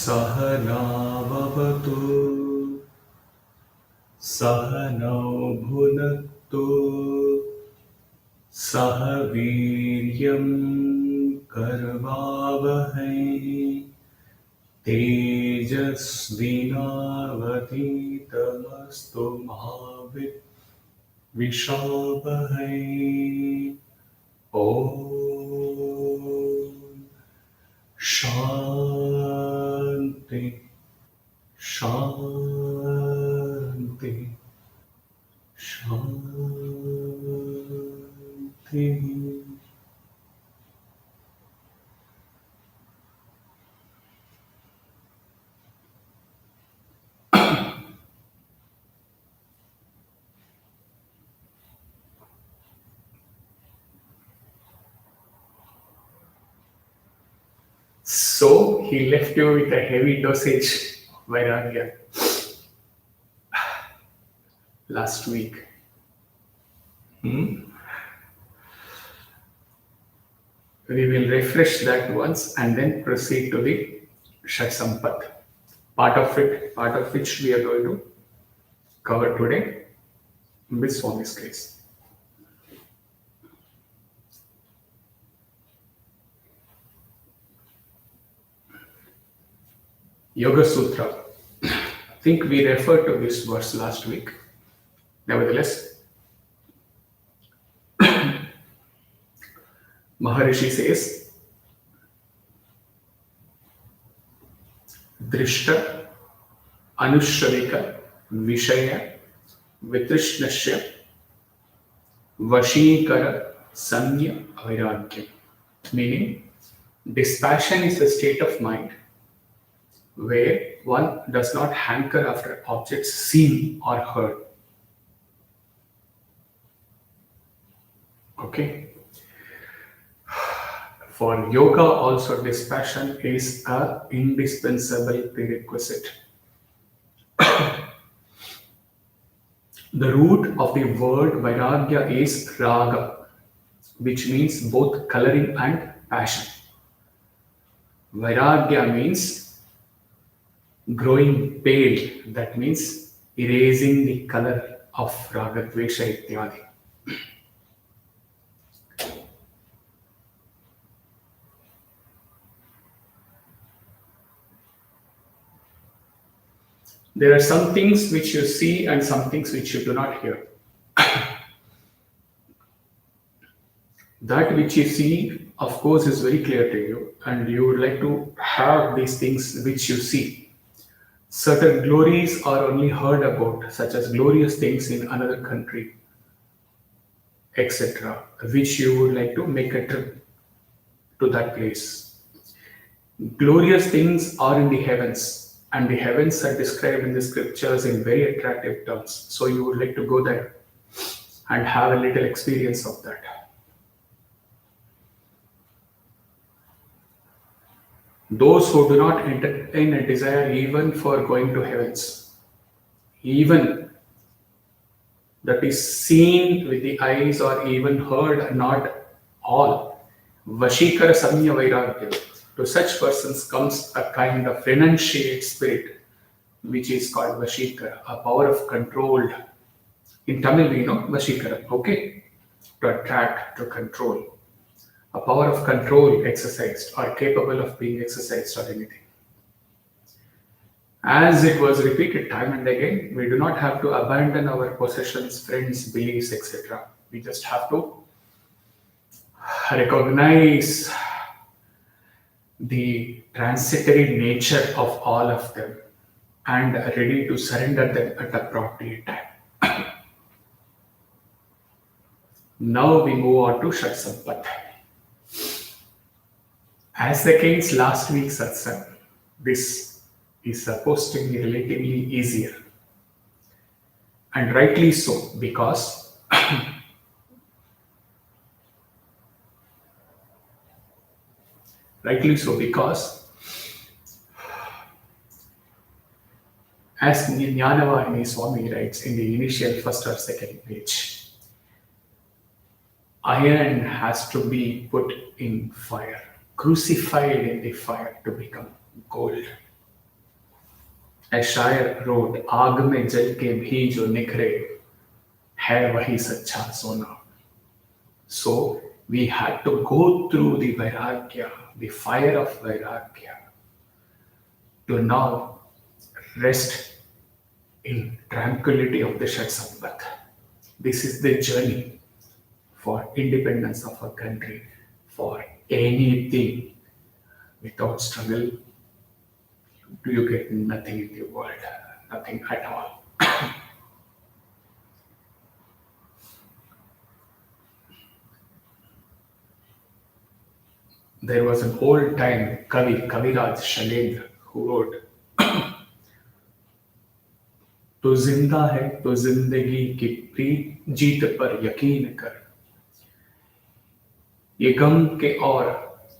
सहनाववतु सहनौ भुनक्तु सह वीर्यं करवावहै तेजस्विनावधीतमस्तु मा विद्विषावहै। ॐ शान्ति शान्ति शान्ति। So he left you with a heavy dosage of Vairagya last week. We will refresh that once and then proceed to the Shatsampat. Part of which we are going to cover today with Swami's grace. Yoga Sutra. I think we referred to this verse last week. Nevertheless, Maharishi says, Drishta Anushravika Vishaya Vitrishnasya Vashikara Samya Vairagya. Meaning, dispassion is a state of mind where one does not hanker after objects seen or heard. Okay. For yoga also dispassion is an indispensable prerequisite. The root of the word Vairagya is raga, which means both coloring and passion. Vairagya means growing pale, that means erasing the color of raga, dvesha, ityadi. There are some things which you see and some things which you do not hear. That which you see, of course, is very clear to you, and you would like to have these things which you see. Certain glories are only heard about, such as glorious things in another country, etc., which you would like to make a trip to that place. Glorious things are in the heavens, and the heavens are described in the scriptures in very attractive terms. So you would like to go there and have a little experience of that. Those who do not entertain a desire even for going to heavens, even that is seen with the eyes or even heard, not all, Vashikara Samya Vairagya. To such persons comes a kind of renunciate spirit, which is called Vashikara, a power of control. In Tamil, we know Vashikara, okay? To attract, to control. A power of control exercised or capable of being exercised or anything. As it was repeated time and again, we do not have to abandon our possessions, friends, beliefs, etc. We just have to recognize the transitory nature of all of them and ready to surrender them at appropriate time. Now we move on to Shatsampat. As against last week's satsang, this is supposed to be relatively easier. And rightly so, because as Jnanavahini Swami writes in the initial first or second page, iron has to be put in fire, crucified in the fire to become gold. A शायर wrote, आग में जल के भी जो निखरे है वही सच्चा सोना. So we had to go through the vairagya, the fire of vairagya, to now rest in tranquility of the Shat. This is the journey for independence of a country, for anything. Without struggle, you get nothing in the world, nothing at all. There was an old time Kaviraj Shalendra, who wrote, तो जिंदा है तो जिंदगी की प्रीत जीत पर यकीन कर. ये गम के और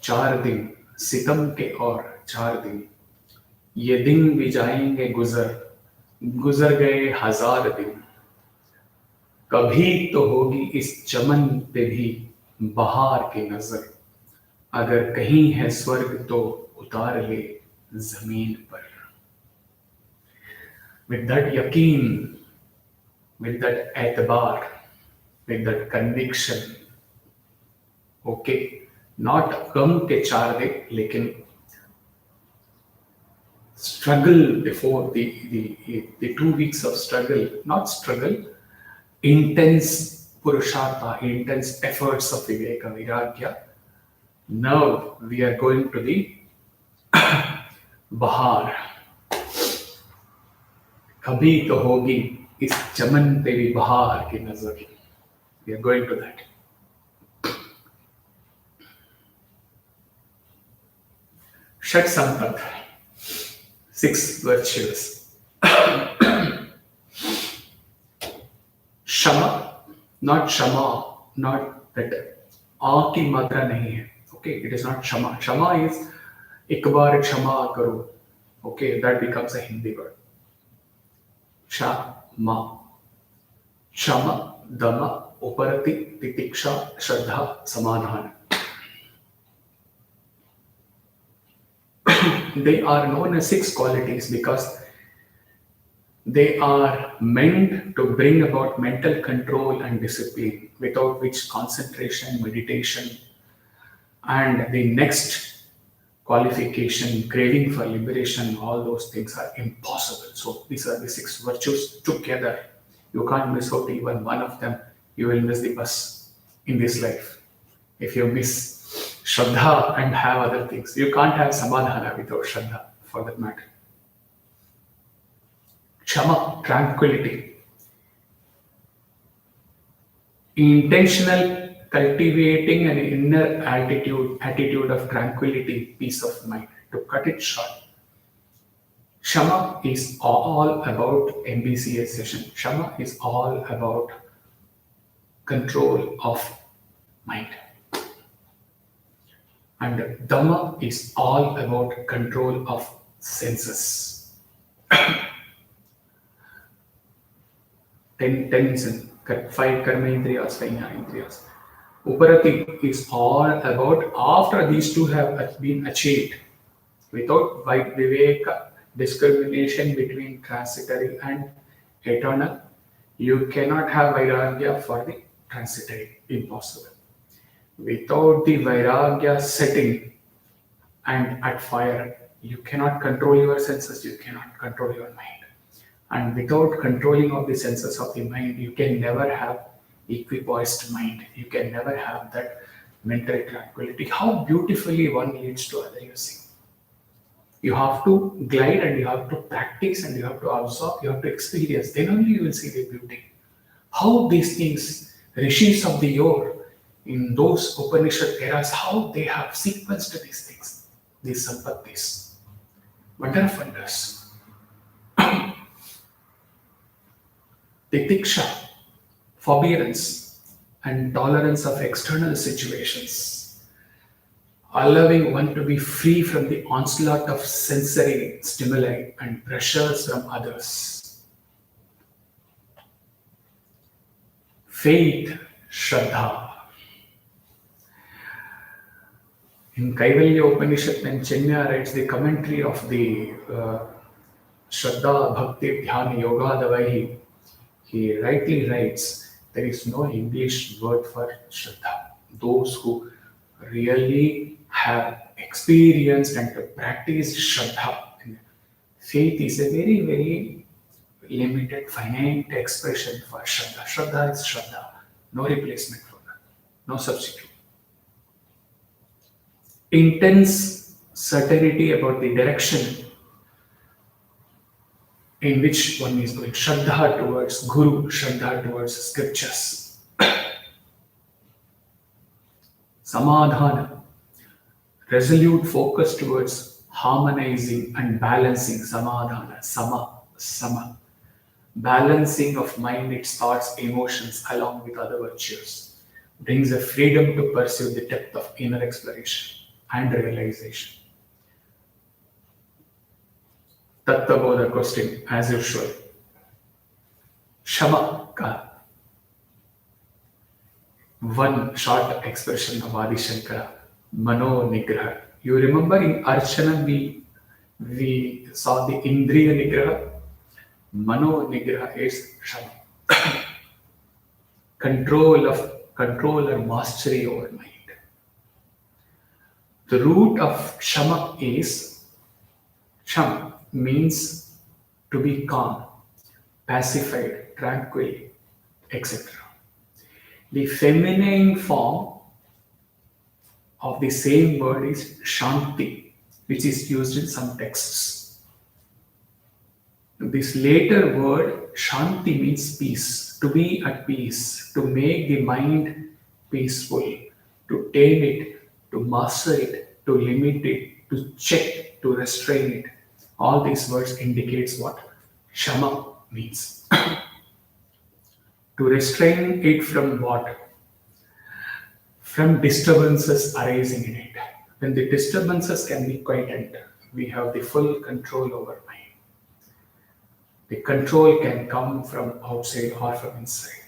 4 दिन, सितम के और 4 दिन, ये दिन भी जाएंगे गुजर, गुजर गए 1000 दिन. कभी तो होगी इस चमन पे भी बहार की नजर. अगर कहीं है स्वर्ग तो उतार ले जमीन पर. With that yaqeen, with that एतबार, with that conviction, okay, not गम के 4 दिन, लेकिन struggle before the 2 weeks of struggle, not struggle, intense purushartha, intense efforts of viveka viragya. Now we are going to the Bahar. कभी तो होगी इस चमन पे भी बहार की नजर. We are going to that. Shat Sampat, 6 virtues. Shama, not Shama, not that. आ की मात्रा नहीं है. Okay, it is not Shama. Shama is एक बार क्षमा करो. Okay, that becomes a Hindi word. Shama. Shama, Dama, Uparati, Titiksha, Shraddha, Samadhana. They are known as 6 qualities because they are meant to bring about mental control and discipline, without which concentration, meditation, and the next qualification, craving for liberation, all those things are impossible. So these are the 6 virtues together. You can't miss out even one of them. You will miss the bus in this life. If you miss Shraddha and have other things, you can't have Samadhana without Shraddha, for that matter. Kshama, tranquility. Intentional cultivating an inner attitude of tranquility, peace of mind. To cut it short, Shama is all about MBCA session. Shama is all about control of mind. And Dhamma is all about control of senses. 10 and 5 karma indriyas, 5 indriyas. Uparati is all about, after these two have been achieved, without viveka, discrimination between transitory and eternal, you cannot have vairagya for the transitory. Impossible. Without the vairagya setting and at fire, you cannot control your senses, you cannot control your mind. And without controlling of the senses of the mind, you can never have equipoised mind. You can never have that mental tranquility. How beautifully one leads to other, you see. You have to glide and you have to practice and you have to absorb, you have to experience. Then only you will see the beauty. How these things, rishis of the yore, in those Upanishad eras, how they have sequenced these things, these sampattis. Wonder of wonders. Titiksha, forbearance and tolerance of external situations, allowing one to be free from the onslaught of sensory stimuli and pressures from others. Faith, Shraddha. In Kaivalya Upanishad, when Chenya writes the commentary of the Shraddha Bhakti Dhyana Yoga Davai, he rightly writes, there is no English word for Shraddha. Those who really have experienced and practiced Shraddha. Faith is a very, very limited, finite expression for Shraddha. Shraddha is Shraddha. No replacement for that. No substitute. Intense certainty about the direction in which one is going. Shraddha towards Guru, Shraddha towards scriptures. Samadhana, resolute focus towards harmonizing and balancing. Samadhana, sama. Balancing of mind, its thoughts, emotions, along with other virtues, brings a freedom to pursue the depth of inner exploration and realization. Tattva question, as usual. Shama ka one short expression of Adi Shankara, Mano Nigraha. You remember in Archana we saw the Indriya Nigraha. Mano Nigraha is Shama. Control or mastery over mind. The root of Shama is Sham means to be calm, pacified, tranquil, etc. The feminine form of the same word is Shanti, which is used in some texts. This later word, Shanti, means peace, to be at peace, to make the mind peaceful, to tame it, to master it, to limit it, to check, to restrain it. All these words indicates what Shama means. To restrain it from what? From disturbances arising in it. When the disturbances can be quietened, we have the full control over mind. The control can come from outside or from inside.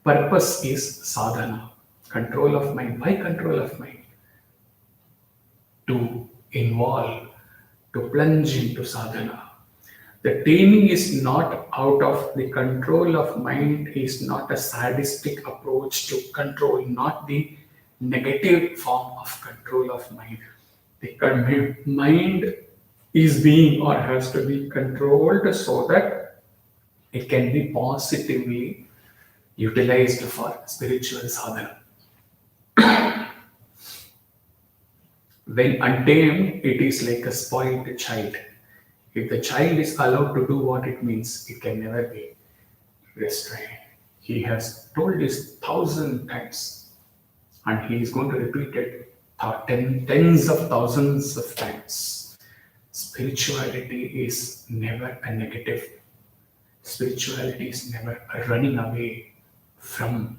Purpose is sadhana, control of mind. Why control of mind? To involve, to plunge into sadhana. The taming is not out of the control of mind, is not a sadistic approach to control, not the negative form of control of mind. The mind is being or has to be controlled so that it can be positively utilized for spiritual sadhana. When untamed, it is like a spoiled child. If the child is allowed to do what it means, it can never be restrained. He has told this 1,000 times, and he is going to repeat it tens of thousands of times. Spirituality is never a negative. Spirituality is never a running away from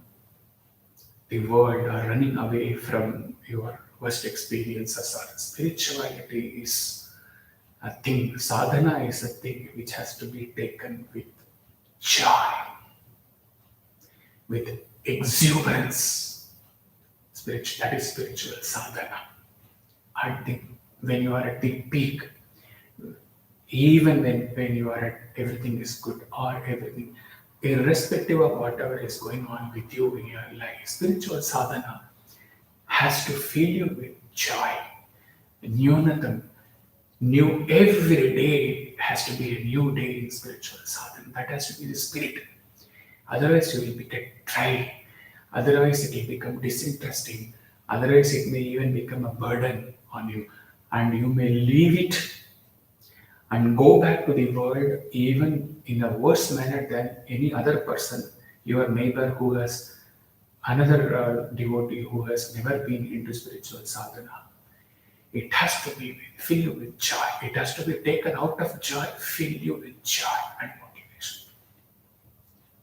the world or running away from your worst experiences. Spirituality is a thing, sadhana is a thing which has to be taken with joy, with exuberance. That is spiritual sadhana. I think when you are at the peak, even when you are at everything is good or everything, irrespective of whatever is going on with you in your life, spiritual sadhana has to fill you with joy. Nyunatam, new every day has to be a new day in spiritual sadhana. That has to be the spirit. Otherwise, you will get dry. Otherwise, it will become disinteresting. Otherwise, it may even become a burden on you. And you may leave it and go back to the world even in a worse manner than any other person, your neighbor who has another devotee who has never been into spiritual sadhana. It has to be fill you with joy. It has to be taken out of joy, fill you with joy and motivation.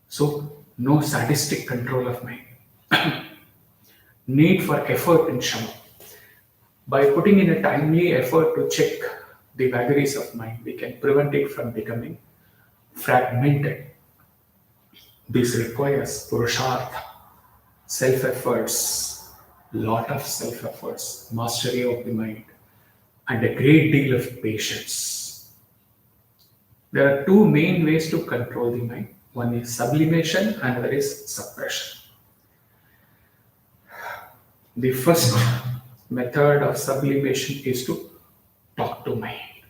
So, no sadistic control of mind. Need for effort in Shama. By putting in a timely effort to check the vagaries of mind, we can prevent it from becoming fragmented. This requires purushartha, self-efforts, lot of self-efforts, mastery of the mind, and a great deal of patience. There are two main ways to control the mind. One is sublimation, another is suppression. The first method of sublimation is to talk to mind.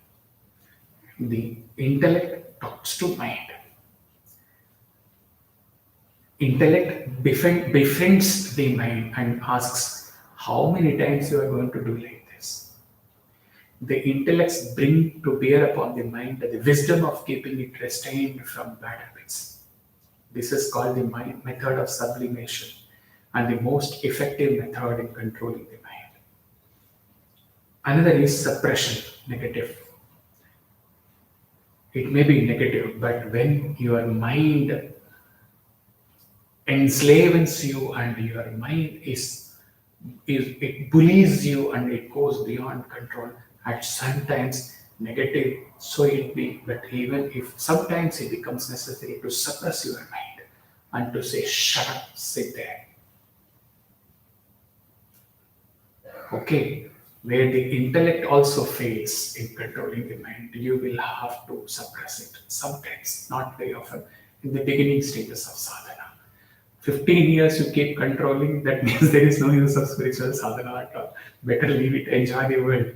The intellect talks to mind. Intellect befriends the mind and asks, how many times you are going to do like this? The intellects bring to bear upon the mind the wisdom of keeping it restrained from bad habits. This is called the mind method of sublimation and the most effective method in controlling the mind. Another is suppression, negative. It may be negative, but when your mind enslaves you and your mind is it bullies you and it goes beyond control, at sometimes negative, so it be, but even if sometimes it becomes necessary to suppress your mind and to say, shut up, sit there. Okay, where the intellect also fails in controlling the mind, you will have to suppress it sometimes, not very often, in the beginning stages of sadhana. 15 years you keep controlling, that means there is no use of spiritual sadhana at all. Better leave it, enjoy the world,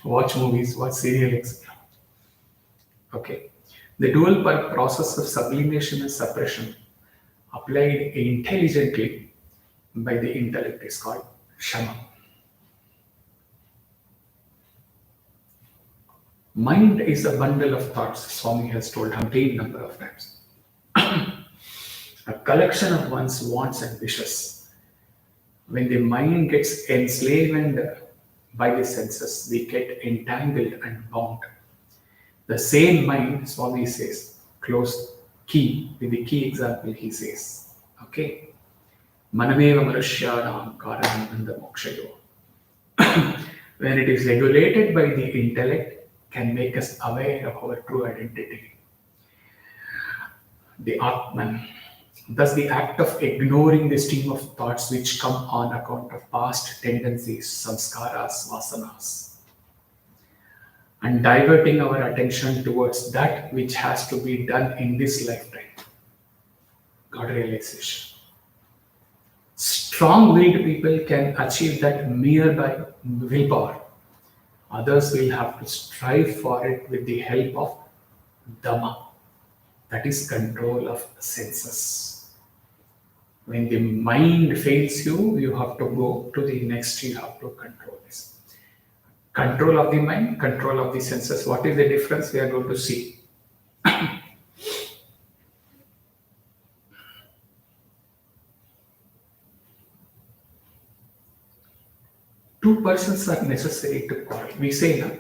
watch movies, watch serial, etc. Okay. The dual process of sublimation and suppression applied intelligently by the intellect is called shama. Mind is a bundle of thoughts, Swami has told umpteen number of times. A collection of one's wants and wishes. When the mind gets enslaved by the senses, we get entangled and bound. The same mind, Swami says, close key, with the key example he says, okay, manameva manushyanam karananda mokshayo. When it is regulated by the intellect, can make us aware of our true identity. The Atman. Thus, the act of ignoring the stream of thoughts which come on account of past tendencies, samskaras, vasanas, and diverting our attention towards that which has to be done in this lifetime. God realization. Strong-willed people can achieve that mere by willpower. Others will have to strive for it with the help of Dhamma, that is control of senses. When the mind fails you, you have to go to the next, you have to control this. Control of the mind, control of the senses. What is the difference? We are going to see. Two persons are necessary to quarrel. We say ना,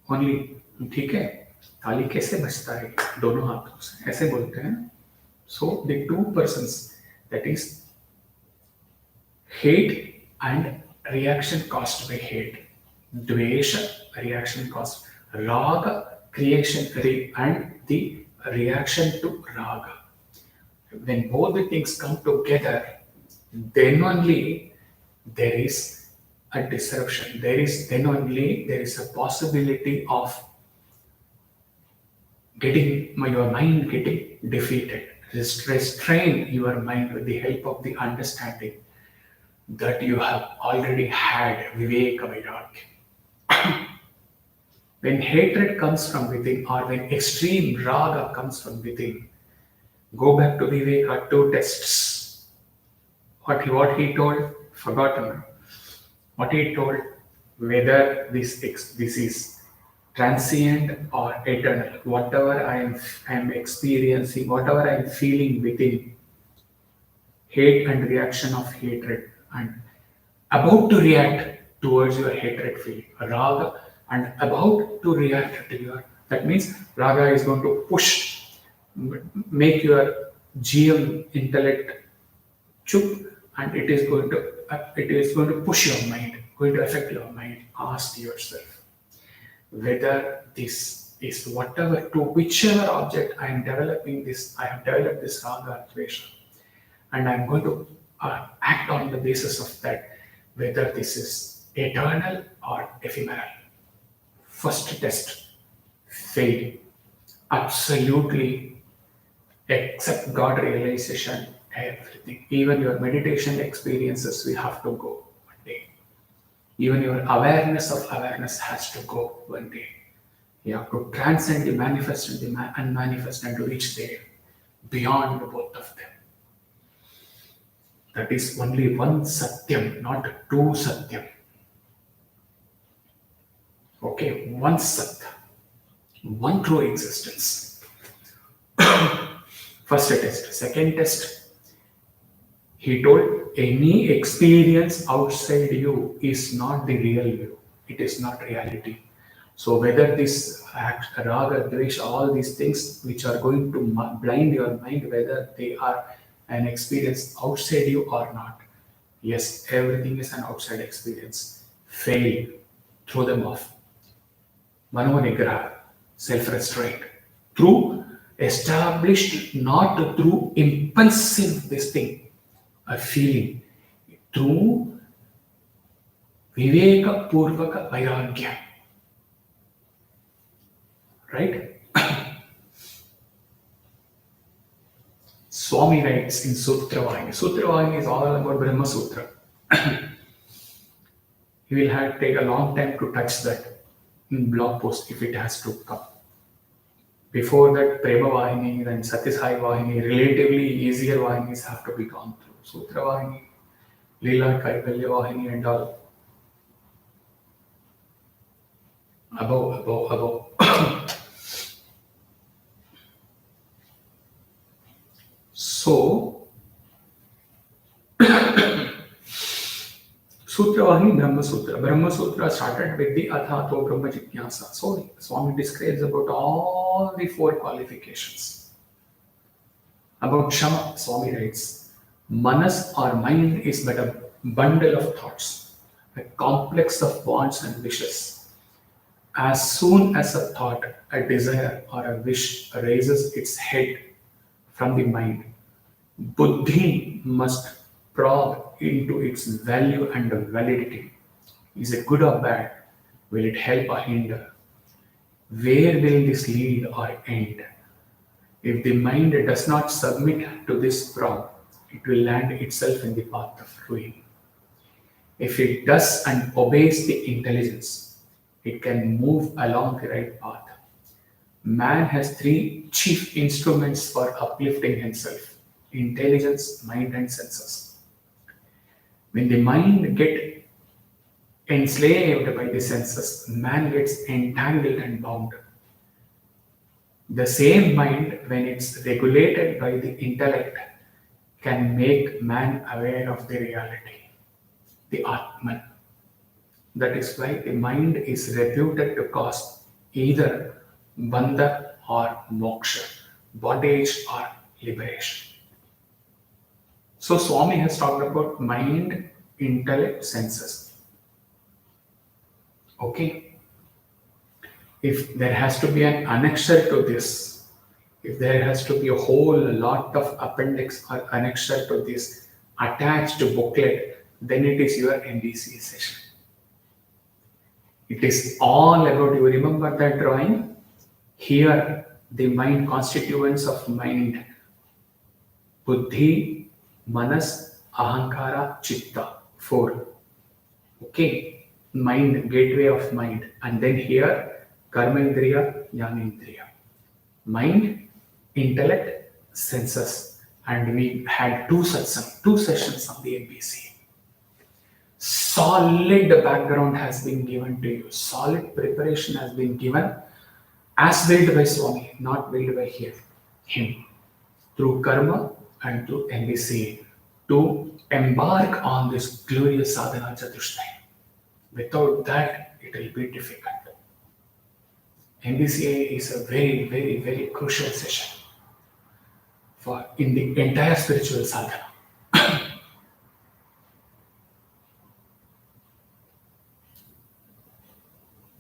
only ठीक है, थाली कैसे बचता है दोनों हाथों से, ऐसे बोलते हैं. So the two persons, that is hate and reaction caused by hate, dvesha, reaction caused, raga, creation, and the reaction to raga. When both the things come together, then only there is a disruption. There is a possibility of getting your mind getting defeated. Restrain your mind with the help of the understanding that you have already had, Viveka Vairagya. When hatred comes from within, or when extreme raga comes from within, go back to Viveka, two tests. What he told, forgotten. What he told, whether this is transient or eternal. Whatever I am experiencing, whatever I am feeling within, hate and reaction of hatred, and about to react towards your hatred feeling, raga, and about to react to your, that means raga is going to push, make your GM intellect chup, and it is going to push your mind, going to affect your mind. Ask yourself whether this is whatever, to whichever object I am developing this, I have developed this raga dvesha, and I'm going to act on the basis of that, whether this is eternal or ephemeral. First test, fail. Absolutely, except God realization, everything. Even your meditation experiences, we have to go one day. Even your awareness of awareness has to go one day. You have to transcend the manifest and the unmanifest and reach there, beyond both of them. That is only one Satyam, not two Satyam. Okay, one Sat, one true existence. First test. Second test, he told any experience outside you is not the real you. It is not reality. So whether this act, raga, dvesh, all these things which are going to blind your mind, whether they are an experience outside you or not. Yes, everything is an outside experience. Fail, throw them off. Manonigraha, self-restraint. Through established, not through impulsive this thing, a feeling. Through Viveka Purvaka Vairagya. Right? Swami writes in Sutravahini. Sutravahini is all about Brahma Sutra. He will take a long time to touch that in blog post if it has to come. Before that, Prema Vahini and Satisai Vahini, relatively easier Vahinis have to be gone through. Sutra Vahini, Leela Kaivalya Vahini and all. Above. So, Sutra Vahini, Brahma Sutra. Brahma Sutra started with the Athato Brahma Jignasa. So, Swami describes about all the four qualifications. About Shama, Swami writes, Manas or mind is but a bundle of thoughts, a complex of wants and wishes. As soon as a thought, a desire, or a wish raises its head from the mind, Buddhi must probe into its value and validity. Is it good or bad? Will it help or hinder? Where will this lead or end? If the mind does not submit to this probe, it will land itself in the path of ruin. If it does and obeys the intelligence, it can move along the right path. Man has three chief instruments for uplifting himself: intelligence, mind, and senses. When the mind gets enslaved by the senses, man gets entangled and bound. The same mind, when it's regulated by the intellect, can make man aware of the reality, the Atman. That is why the mind is reputed to cause either bandha or moksha, bondage or liberation. So Swami has talked about mind, intellect, senses. Okay. If there has to be an annexure to this, if there has to be a whole lot of appendix or annexure to this attached booklet, then it is your MBCA session. It is all about, you remember that drawing? Here, the mind, constituents of mind, Buddhi, Manas, Ahankara, Chitta, four. Okay, mind, gateway of mind. And then here, Karma Indriya, Jnana Indriya. Mind, intellect, senses. And we had two sessions on the MBC. Solid background has been given to you. Solid preparation has been given as willed by Swami, not willed by him. Through karma and through MBC to embark on this glorious sadhana chatushtaya. Without that, it will be difficult. MBCA is a very, very, very crucial session in the entire spiritual sadhana.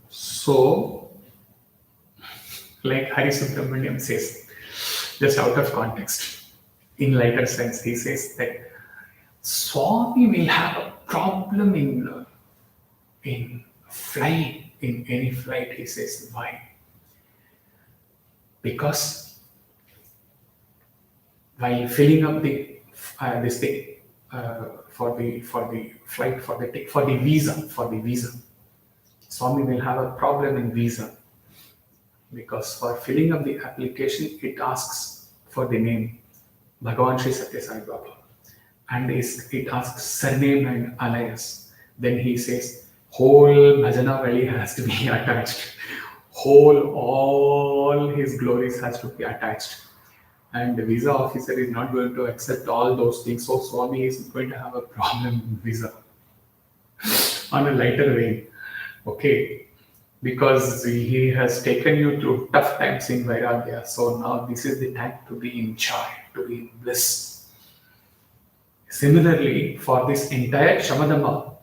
So, like Hari Subramaniam says, just out of context, in lighter sense, he says that Swami will have a problem in flying, in any flight. He says, why? because while filling up the this thing for the flight for the visa, Swami will have a problem in visa because for filling up the application it asks for the name Bhagavan Sri Satya Sai Baba, and it asks surname and alias. Then he says whole bhajana valley has to be attached, all his glories has to be attached, and the visa officer is not going to accept all those things. So Swami is going to have a problem in visa on a lighter vein. Okay, because he has taken you through tough times in Vairagya. So now this is the time to be in joy, to be in bliss. Similarly, for this entire Shamadama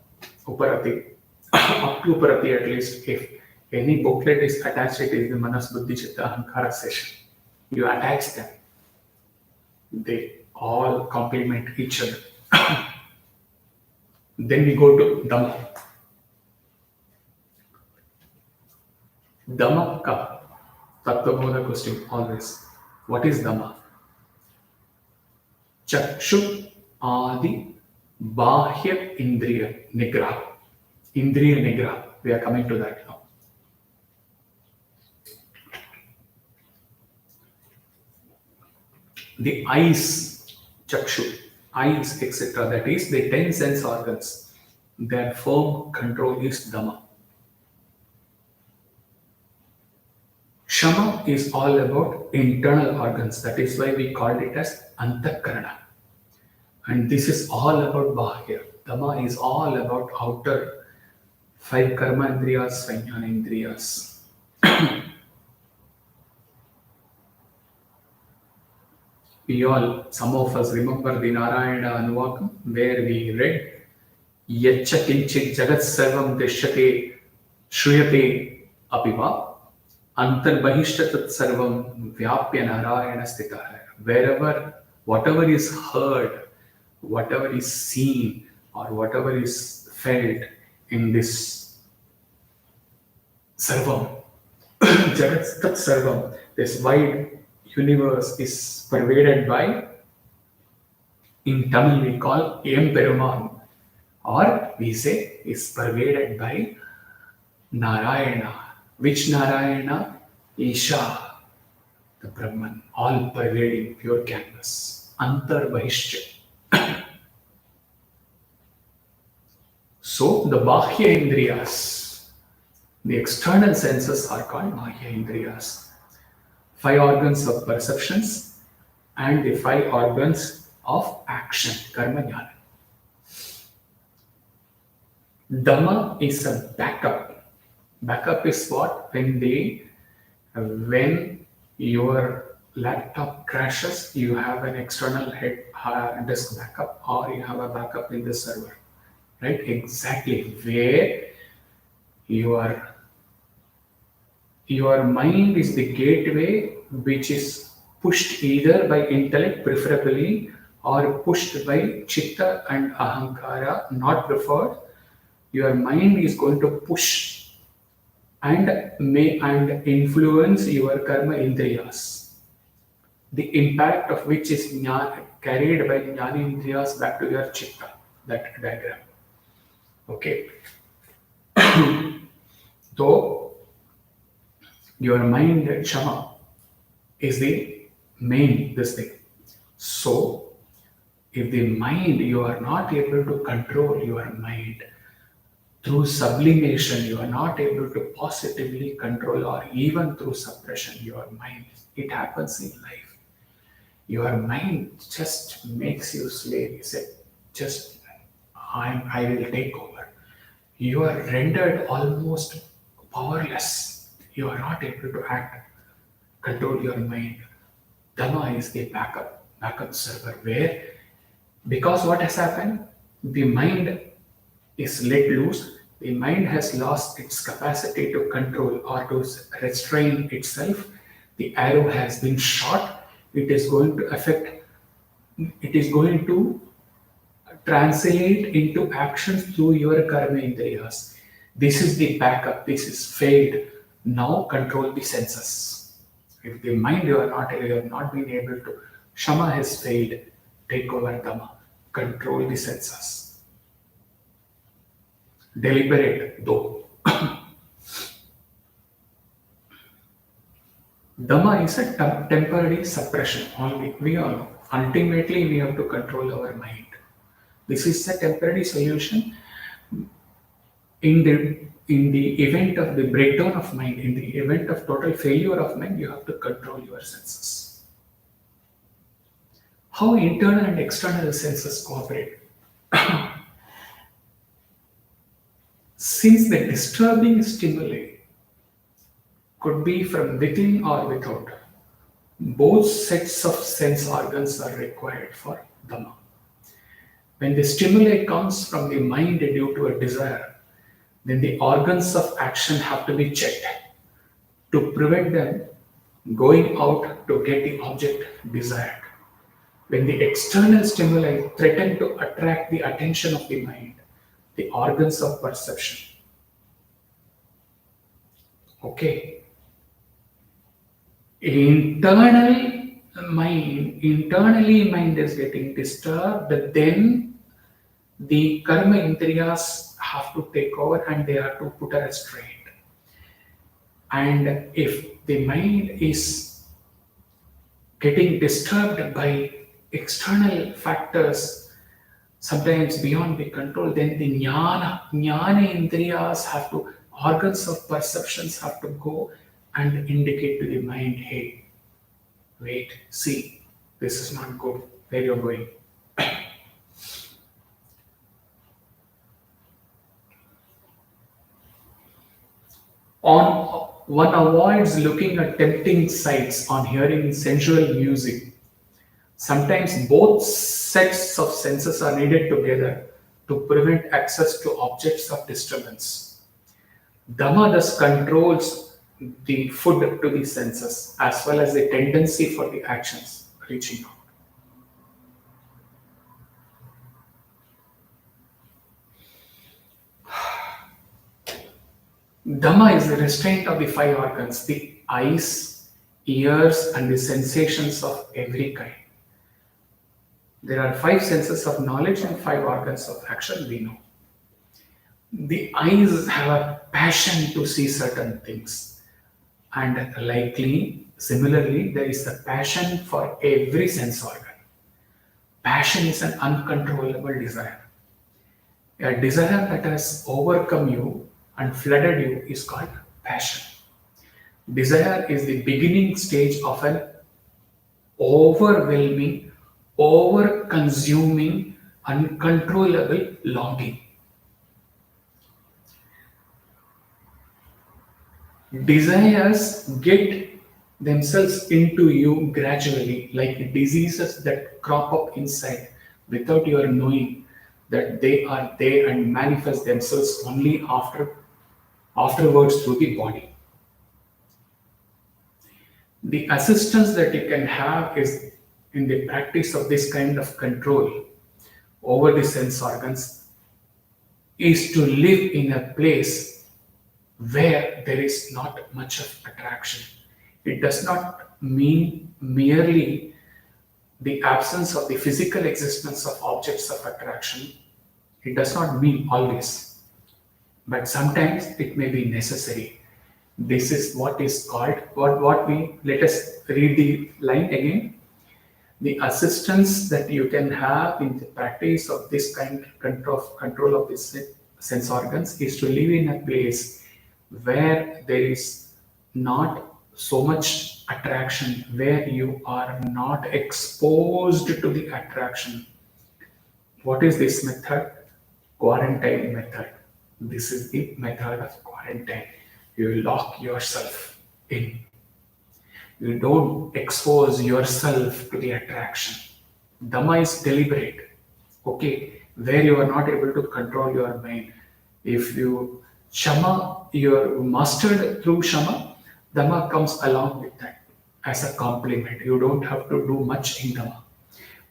Uparati, up to Uparati at least, if any booklet is attached, it is the Manas Buddhi Chitta Ahankara session. You attach them. They all complement each other. Then we go to Dhamma. Dhamma ka Tattvaboda question always. What is Dhamma? Chakshu Adi Bahya Indriya Nigraha. Indriya Nigraha. We are coming to that now. The eyes, Chakshu, eyes, etc. That is the 10 sense organs. Their firm control is Dhamma. Shama is all about internal organs. That is why we called it as Antakarana. And this is all about Bahya. Dhamma is all about outer 5 karma indriyas, 5 jnana indriyas. Some of us remember the Narayana Anuvakam where we read Yacha kinchit jagat sarvam deshyate shruyate apiva antarbahishta tat sarvam vyapya Narayana stitah. Wherever, whatever is heard, whatever is seen, or whatever is felt in this sarvam, jagat tat sarvam, this wide universe is pervaded by, in Tamil we call Emperuman, or we say is pervaded by Narayana. Which Narayana? Isha, the Brahman, all pervading pure canvas. Antar Bahishya. So the Bahya Indriyas, the external senses are called Bahya Indriyas. 5 organs of perceptions and the 5 organs of action, karma jnana. Dhamma is a backup. Backup is what? When your laptop crashes, you have an external hard disk backup, or you have a backup in the server, right? Exactly where your mind is the gateway which is pushed either by intellect preferably or pushed by chitta and ahankara, not preferred. Your mind is going to push and influence your karma indriyas, the impact of which is carried by jnana indriyas back to your chitta, that diagram. Okay. Though your mind, Shama, is the main this thing. So, if the mind, you are not able to control your mind through sublimation, you are not able to positively control, or even through suppression, your mind, it happens in life. Your mind just makes you slave. You say, I will take over. You are rendered almost powerless. You are not able to control your mind. Dhamma is the backup server where, because what has happened, the mind is let loose, the mind has lost its capacity to control or to restrain itself, the arrow has been shot, it is going to translate into actions through your karma indriyas. This is the backup, this is failed. Now control the senses. If the mind you have not been able to, Shama has failed. Take over Dhamma. Control the senses. Deliberate though. Dhamma is a temporary suppression only. We all know. Ultimately, we have to control our mind. This is a temporary solution. In the event of the breakdown of mind, in the event of total failure of mind, you have to control your senses. How internal and external senses cooperate? Since the disturbing stimuli could be from within or without, both sets of sense organs are required for Dhamma. When the stimuli comes from the mind due to a desire, then the organs of action have to be checked to prevent them going out to get the object desired. When the external stimuli threaten to attract the attention of the mind, the organs of perception. Okay. Internally mind is getting disturbed, then the karma indriyas have to take over and they have to put a restraint. And if the mind is getting disturbed by external factors, sometimes beyond the control, then the jnana indriyas have to, organs of perceptions have to go and indicate to the mind, hey, wait, see, this is not good, where you're going. One avoids looking at tempting sights on hearing sensual music. Sometimes both sets of senses are needed together to prevent access to objects of disturbance. Dhamma thus controls the food to the senses as well as the tendency for the actions reaching out. Dhamma is the restraint of the five organs, the eyes, ears, and the sensations of every kind. There are five senses of knowledge and five organs of action, we know. The eyes have a passion to see certain things, and similarly, there is a passion for every sense organ. Passion is an uncontrollable desire. A desire that has overcome you and flooded you is called passion. Desire is the beginning stage of an overwhelming, over-consuming, uncontrollable longing. Desires get themselves into you gradually, like diseases that crop up inside without your knowing that they are there and manifest themselves only afterwards through the body. The assistance that you can have is in the practice of this kind of control over the sense organs is to live in a place where there is not much of attraction. It does not mean merely the absence of the physical existence of objects of attraction. It does not mean always, but sometimes it may be necessary. This is what is called, let us read the line again. The assistance that you can have in the practice of this kind of control of this sense organs is to live in a place where there is not so much attraction, where you are not exposed to the attraction. What is this method? Quarantine method. This is the method of quarantine. You lock yourself in. You don't expose yourself to the attraction. Dhamma is deliberate. Okay, where you are not able to control your mind. If you Shama, you're mastered through Shama, Dhamma comes along with that as a complement. You don't have to do much in Dhamma.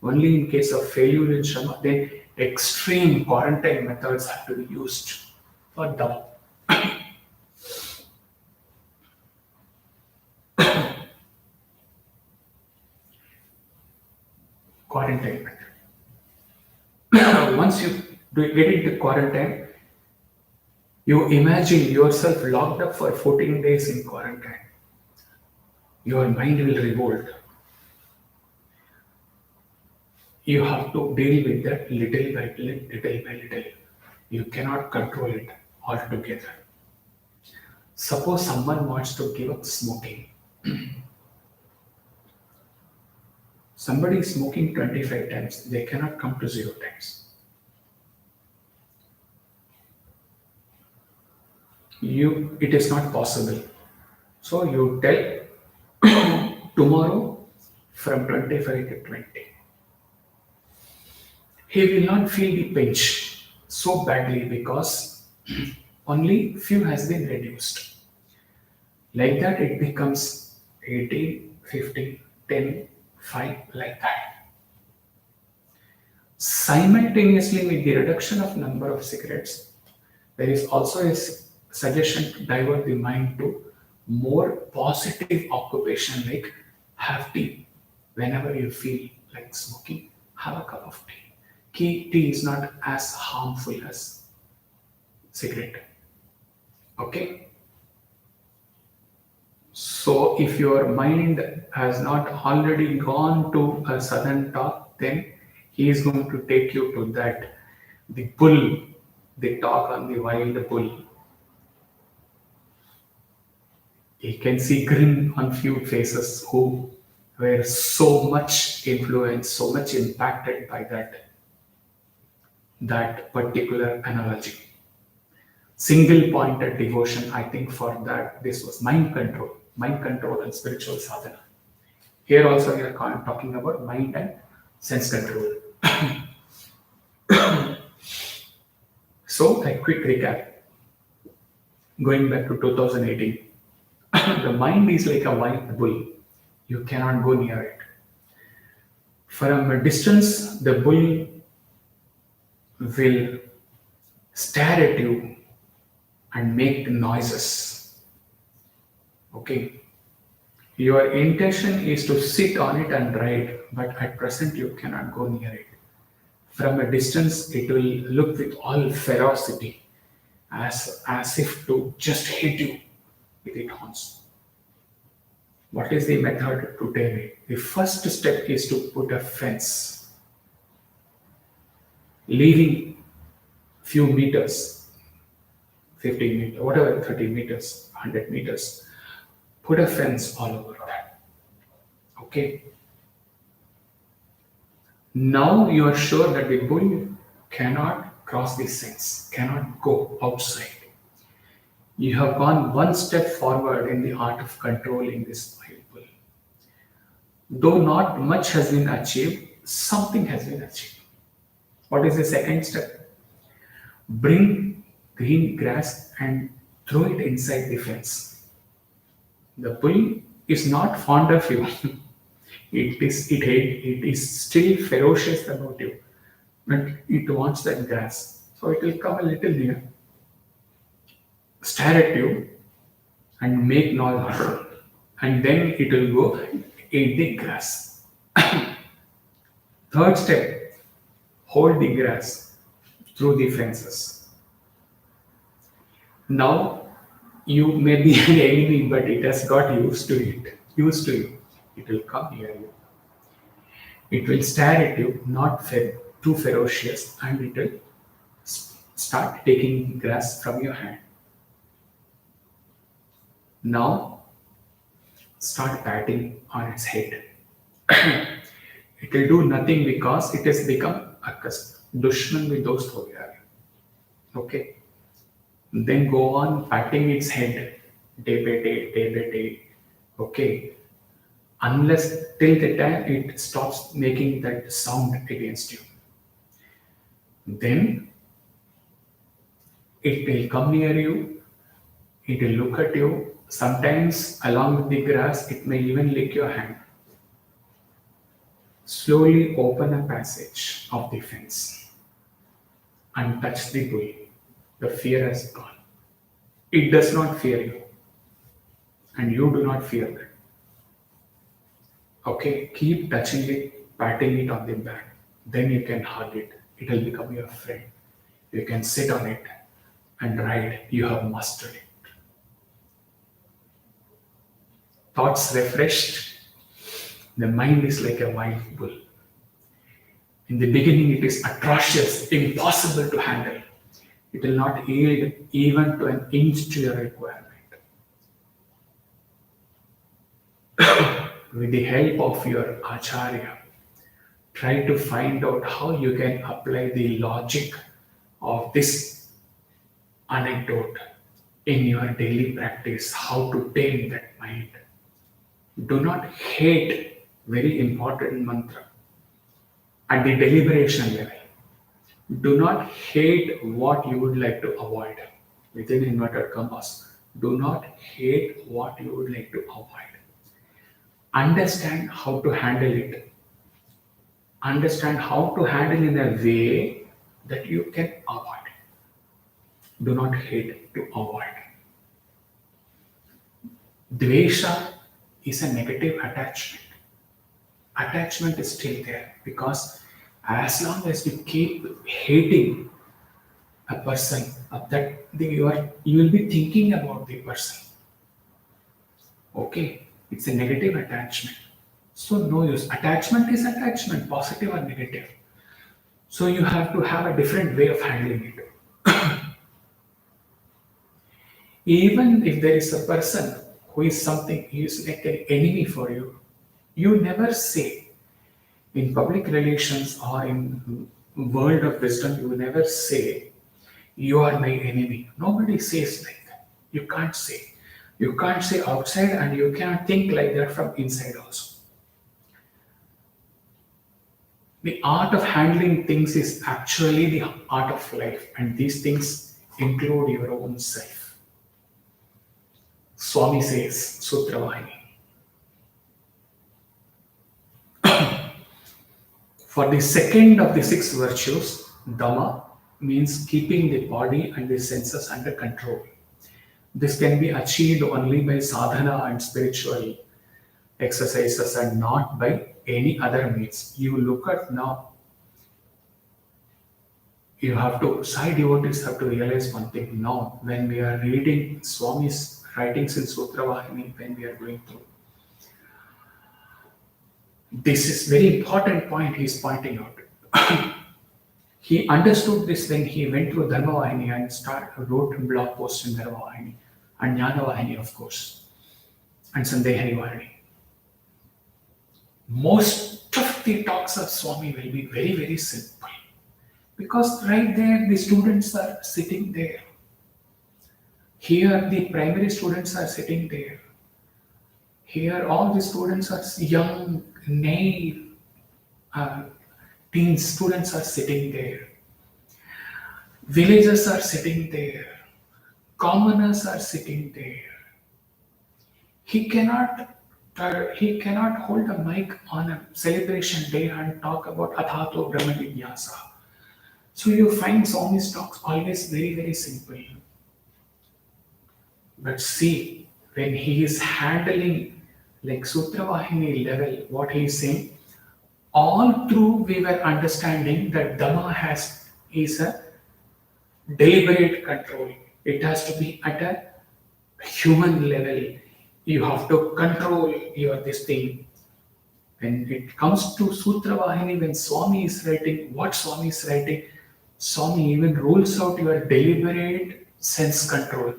Only in case of failure in Shama, then extreme quarantine methods have to be used for Dhamma. quarantine method. Once you get into quarantine, you imagine yourself locked up for 14 days in quarantine. Your mind will revolt. You have to deal with that little by little, little by little. You cannot control it altogether. Suppose someone wants to give up smoking. Somebody is smoking 25 times, they cannot come to 0 times. It is not possible. So you tell tomorrow from 25 to 20. He will not feel the pinch so badly because only few has been reduced. Like that it becomes 18, 15, 10, 5, like that. Simultaneously with the reduction of number of cigarettes, there is also a suggestion to divert the mind to more positive occupation like have tea. Whenever you feel like smoking, have a cup of tea. Tea is not as harmful as cigarette. Okay? So if your mind has not already gone to a sudden talk, then he is going to take you to that. The bull, the talk on the wild bull. You can see grin on few faces who were so much influenced, so much impacted by that particular analogy. Single pointed devotion, I think for that this was mind control and spiritual sadhana. Here also we are talking about mind and sense control. So a quick recap, going back to 2018, the mind is like a wild bull. You cannot go near it. From a distance, the bull will stare at you and make noises. Okay. Your intention is to sit on it and ride, but at present you cannot go near it. From a distance, it will look with all ferocity, as if to just hit you with its horns. What is the method to tame it? The first step is to put a fence, leaving few meters, 15 meters, whatever, 30 meters, 100 meters. Put a fence all over that. Okay. Now you are sure that the bull cannot cross the fence, cannot go outside. You have gone one step forward in the art of controlling this wild bull. Though not much has been achieved, something has been achieved. What is the second step? Bring green grass and throw it inside the fence. The bull is not fond of you. It is still ferocious about you, but it wants that grass. So it will come a little near, stare at you, and make noise, and then it will go eat the grass. Third step, hold the grass through the fences. Now you may be an enemy, but it has got used to it. Used to you. It will come near you. It will stare at you, not too ferocious, and it will start taking grass from your hand. Now start patting on its head. It will do nothing because it has become accustomed. Dushman with those ho gaya. Okay. Then go on patting its head day by day, day by day. Okay. Unless till the time it stops making that sound against you. Then it will come near you, it will look at you. Sometimes, along with the grass, it may even lick your hand. Slowly open a passage of the fence and touch the bull. The fear has gone. It does not fear you, and you do not fear that. Okay, keep touching it patting it on the back. Then you can hug it. It will become your friend. You can sit on it and write. You have mastered it. Thoughts refreshed. The mind is like a wild bull. In the beginning, it is atrocious, impossible to handle. It will not yield even to an inch to your requirement. With the help of your acharya, try to find out how you can apply the logic of this anecdote in your daily practice, how to tame that mind. Do not hate, very important mantra, at the deliberation level. Do not hate what you would like to avoid within inverted commas. Do not hate what you would like to avoid. Understand how to handle it. Understand how to handle in a way that you can avoid. Do not hate to avoid. Dvesha is a negative attachment. Attachment is still there because as long as you keep hating a person, you will be thinking about the person. Okay, it's a negative attachment. So no use. Attachment is attachment, positive or negative. So you have to have a different way of handling it. Even if there is a person who is something, he is like an enemy for you, you never say in public relations or in world of wisdom, you never say you are my enemy. Nobody says like that. You can't say. You can't say outside and you cannot think like that from inside also. The art of handling things is actually the art of life, and these things include your own self. Swami says, Sutravahini. For the second of the six virtues, Dhamma means keeping the body and the senses under control. This can be achieved only by sadhana and spiritual exercises and not by any other means. You look at now, you have to, Sai devotees have to realize one thing now when we are reading Swami's writings in Sutravahini, when we are going through. This is very important point he is pointing out. He understood this when he went through Dharmavahini and wrote blog posts in Dharmavahini and Jnanavahini, of course, and Sandehani Vahini. Most of the talks of Swami will be very, very simple because right there the students are sitting there. Here the primary students are sitting there. Here all the students are young, naive, teen students are sitting there. Villagers are sitting there. Commoners are sitting there. He cannot hold a mic on a celebration day and talk about Athato Brahma Jignasa. So you find Swami's talks always very, very simple. But see, when he is handling like Sutravahini level, what he is saying, all through we were understanding that Dhamma is a deliberate control. It has to be at a human level. You have to control this thing. When it comes to Sutravahini, when Swami is writing, what Swami is writing, Swami even rules out your deliberate sense control.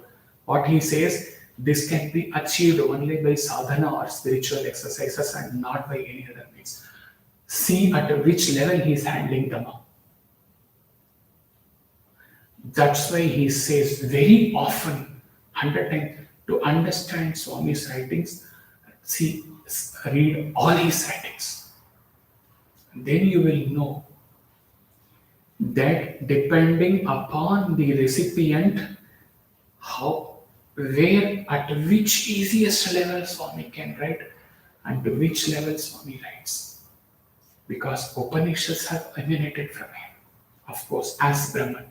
What he says, this can be achieved only by sadhana or spiritual exercises and not by any other means. See at which level he is handling Dhamma. That's why he says very often, 100 times, to understand Swami's writings, read all his writings. Then you will know that depending upon the recipient, at which easiest level Swami can write and to which level Swami writes. Because Upanishads have emanated from him, of course, as Brahman.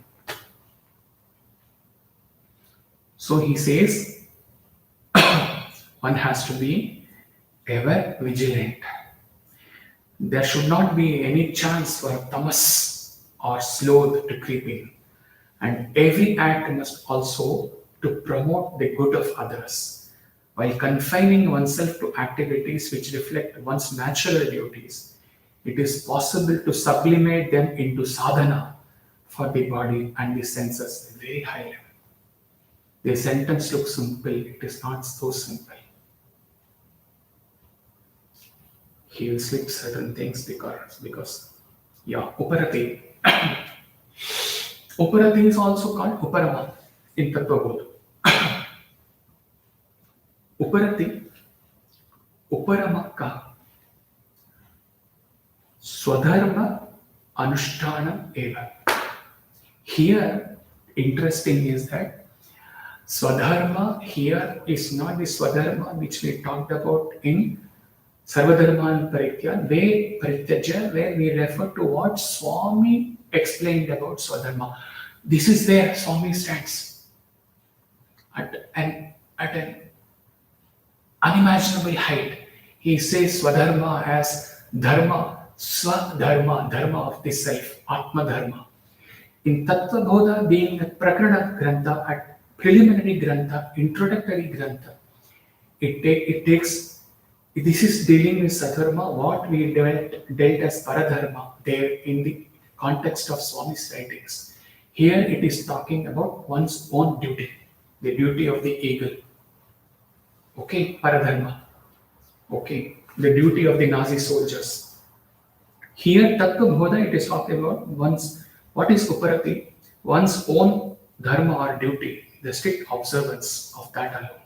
So he says, one has to be ever vigilant. There should not be any chance for tamas or sloth to creep in. And every act must also to promote the good of others. While confining oneself to activities which reflect one's natural duties, it is possible to sublimate them into sadhana for the body and the senses at a very high level. The sentence looks simple, it is not so simple. He will slip certain things because yeah, Uparati. Uparati is also called Uparama in Tattva. Uparati, Uparama ka Swadharma Anushtana eva. Here, interesting is that Swadharma here is not the Swadharma which we talked about in Sarvadharman Paritya, where we refer to what Swami explained about Swadharma. This is where Swami stands at an unimaginable height. He says Swadharma as Dharma, Swadharma, Dharma of the self, Atma Dharma. In Tattva Bodha being a Prakarana Grantha, at preliminary Grantha, introductory Grantha, it takes, this is dealing with Sadharma, what we dealt as Paradharma there in the context of Swami's writings. Here it is talking about one's own duty, the duty of the eagle. Okay, Paradharma. Okay, the duty of the Nazi soldiers. Here, Tattva Bodha, it is talking about what is Uparati? One's own dharma or duty, the strict observance of that alone.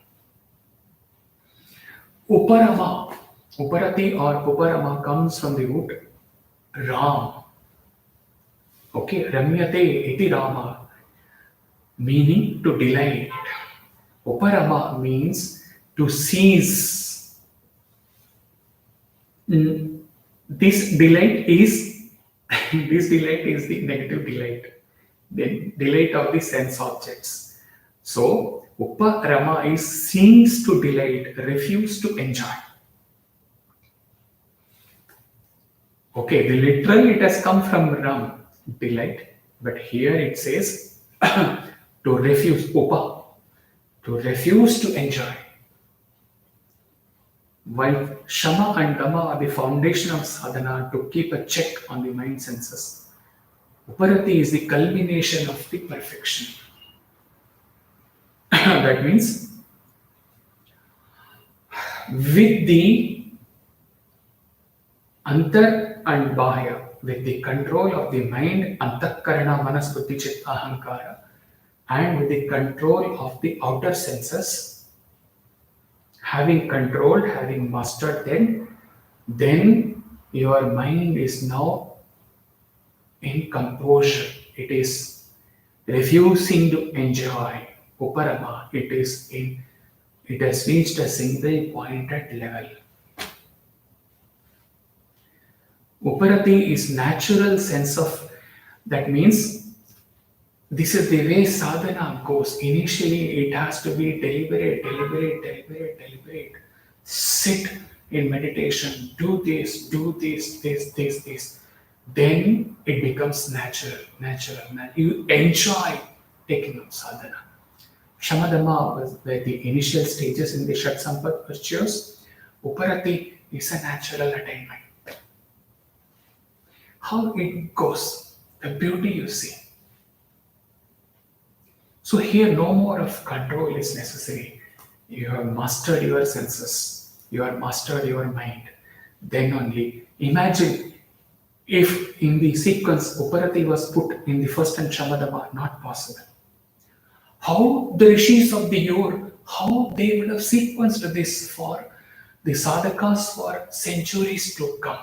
Uparama, Uparati or Uparama comes from the root Ram. Okay, Ramyate iti Rama, meaning to delight. Uparama means to seize. This delight is the negative delight, the delight of the sense objects. So Uparama is seize to delight, refuse to enjoy. Okay, the literal it has come from Ram, delight, but here it says to refuse, Upa, to refuse to enjoy. While Shama and Dama are the foundation of sadhana to keep a check on the mind senses, Uparati is the culmination of the perfection. That means with the Antar and Bahya, with the control of the mind, Antakarana, Manas, Buddhi, Chit, Ahankara, and with the control of the outer senses, having controlled, having mastered them, then your mind is now in composure. It is refusing to enjoy. Uparama, it has reached a single pointed level. Uparati is natural sense of, that means this is the way sadhana goes. Initially, it has to be deliberate. Sit in meditation, do this. Then it becomes natural. You enjoy taking up sadhana. Shamadama were the initial stages in the Shat Sampat virtues. Uparati is a natural attainment. How it goes, the beauty you see. So here no more of control is necessary. You have mastered your senses, you have mastered your mind. Then only imagine if in the sequence Uparati was put in the first and Shamadama, not possible. How the rishis of the yore, how they would have sequenced this for the sadhakas for centuries to come.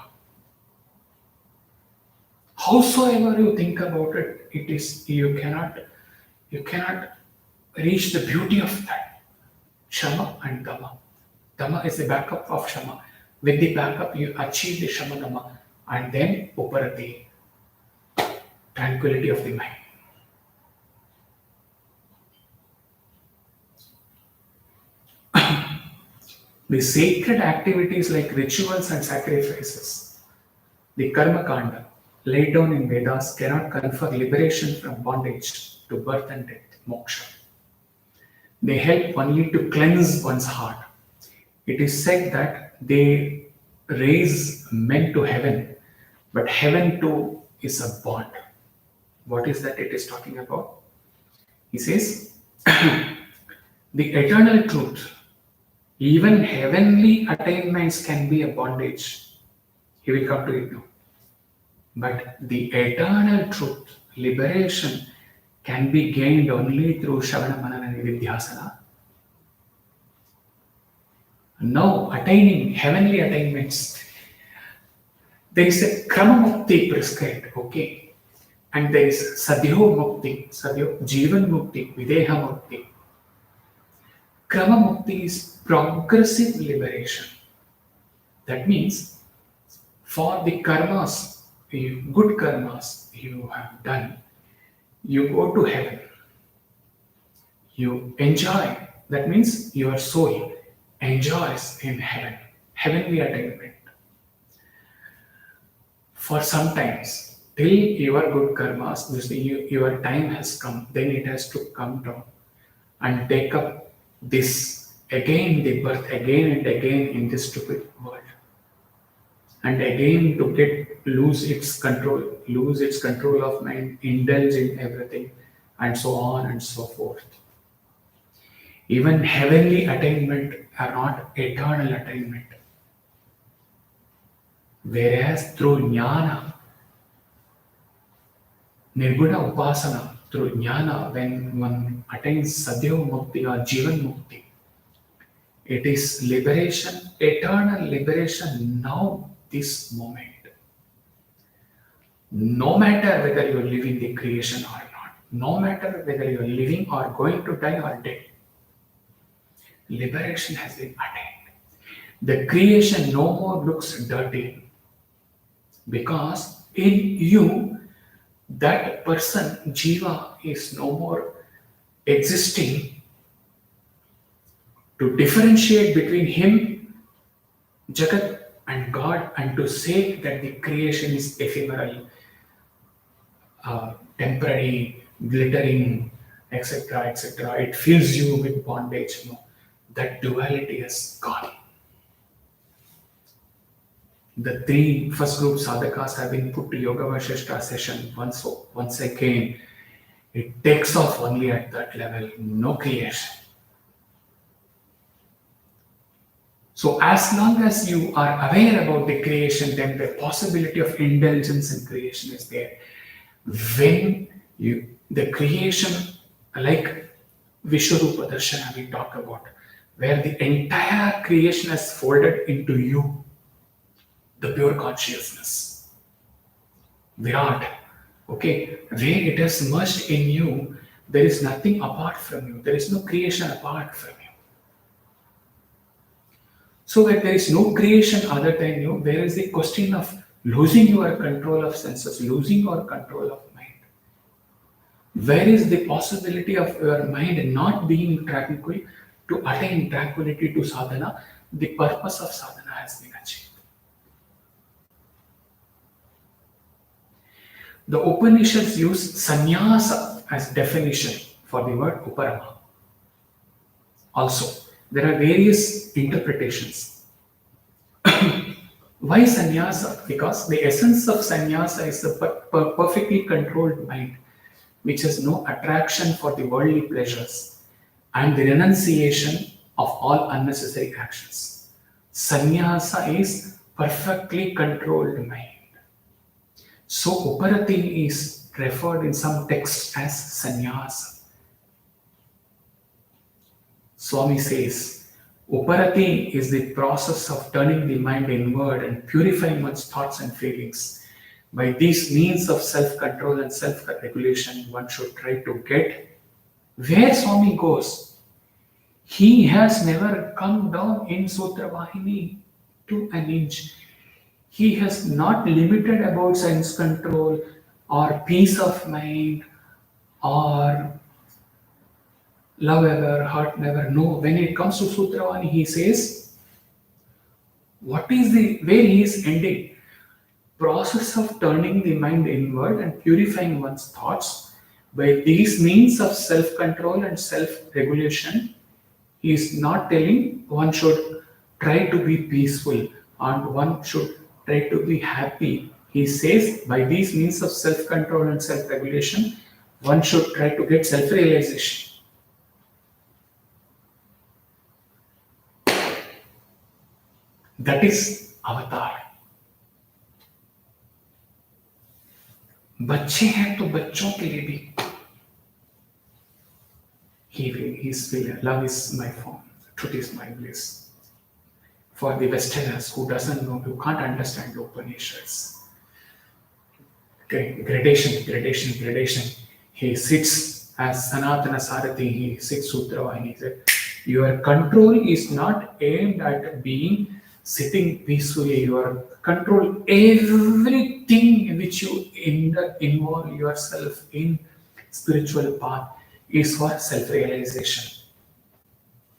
Howsoever you think about it, it is you cannot reach the beauty of that. Shama and Dama. Dama is the backup of Shama. With the backup, you achieve the Shama Dama, and then Uparati, tranquility of the mind. The sacred activities like rituals and sacrifices The Karma Kanda, laid down in Vedas, cannot confer liberation from bondage to birth and death, moksha. They help only to cleanse one's heart. It is said that they raise men to heaven, but heaven too is a bond. What is that it is talking about? He says, the eternal truth, even heavenly attainments can be a bondage. He will come to it now. But the eternal truth, liberation, can be gained only through Shravana Manana Nididhyasana. Now, attaining heavenly attainments, there is a Krama Mukti prescribed, okay? And there is Sadhyo Mukti, Jivan Mukti, Videha Mukti. Krama Mukti is progressive liberation. That means, for the karmas, the good karmas you have done, you go to heaven. You enjoy. That means your soul enjoys in heaven, heavenly attainment. For some times, till your good karmas, your time has come, then it has to come down and take up this again, the birth again and again in this stupid world. And again to lose its control of mind, indulge in everything, and so on and so forth. Even heavenly attainment are not eternal attainment. Whereas through jnana, nirguna upasana, through jnana, when one attains sadhya mukti or jivan mukti, it is liberation, eternal liberation now, this moment. No matter whether you live in the creation or not, no matter whether you are living or going to die or dead, liberation has been attained. The creation no more looks dirty because in you, that person, Jiva, is no more existing to differentiate between him, Jagat, and God, and to say that the creation is ephemeral, temporary, glittering, etc., etc. It fills you with bondage. No, that duality is gone. The three first group sadhakas have been put to Yoga Vashishta session once again. It takes off only at that level, no creation. So as long as you are aware about the creation, then the possibility of indulgence in creation is there. When the creation, like Vishwarupa Darshana we talk about, where the entire creation has folded into you, the pure consciousness, Virat, okay, where it has merged in you, there is nothing apart from you, there is no creation apart from you. So that there is no creation other than you, there is the question of losing your control of senses, losing your control of mind. Where is the possibility of your mind not being tranquil to attain tranquility to sadhana? The purpose of sadhana has been achieved. The Upanishads use sannyasa as definition for the word uparama. Also, there are various interpretations. Why sannyasa? Because the essence of sannyasa is the perfectly controlled mind, which has no attraction for the worldly pleasures and the renunciation of all unnecessary actions. Sannyasa is perfectly controlled mind. So Uparati is referred in some texts as sannyasa. Swami says, Uparati is the process of turning the mind inward and purifying one's thoughts and feelings. By these means of self-control and self-regulation, one should try to get where Swami goes. He has never come down in Sutra Vahini to an inch. He has not limited about sense control or peace of mind or love ever, heart never. No, when it comes to Sutravani, he says, what is where he is ending? process of turning the mind inward and purifying one's thoughts by these means of self control and self regulation. He is not telling one should try to be peaceful and one should try to be happy. He says by these means of self control and self regulation, one should try to get self realization. That is avatar. बच्चे हैं तो बच्चों के लिए भी He's love is my form, truth is my bliss. For the Westerners who doesn't know, who can't understand the Upanishads, okay, gradation. He sits as Sanatana Sarathi, he sits Sutra and he said, your control is not aimed at being sitting peacefully. Your control everything in which you involve yourself in spiritual path is for self-realization.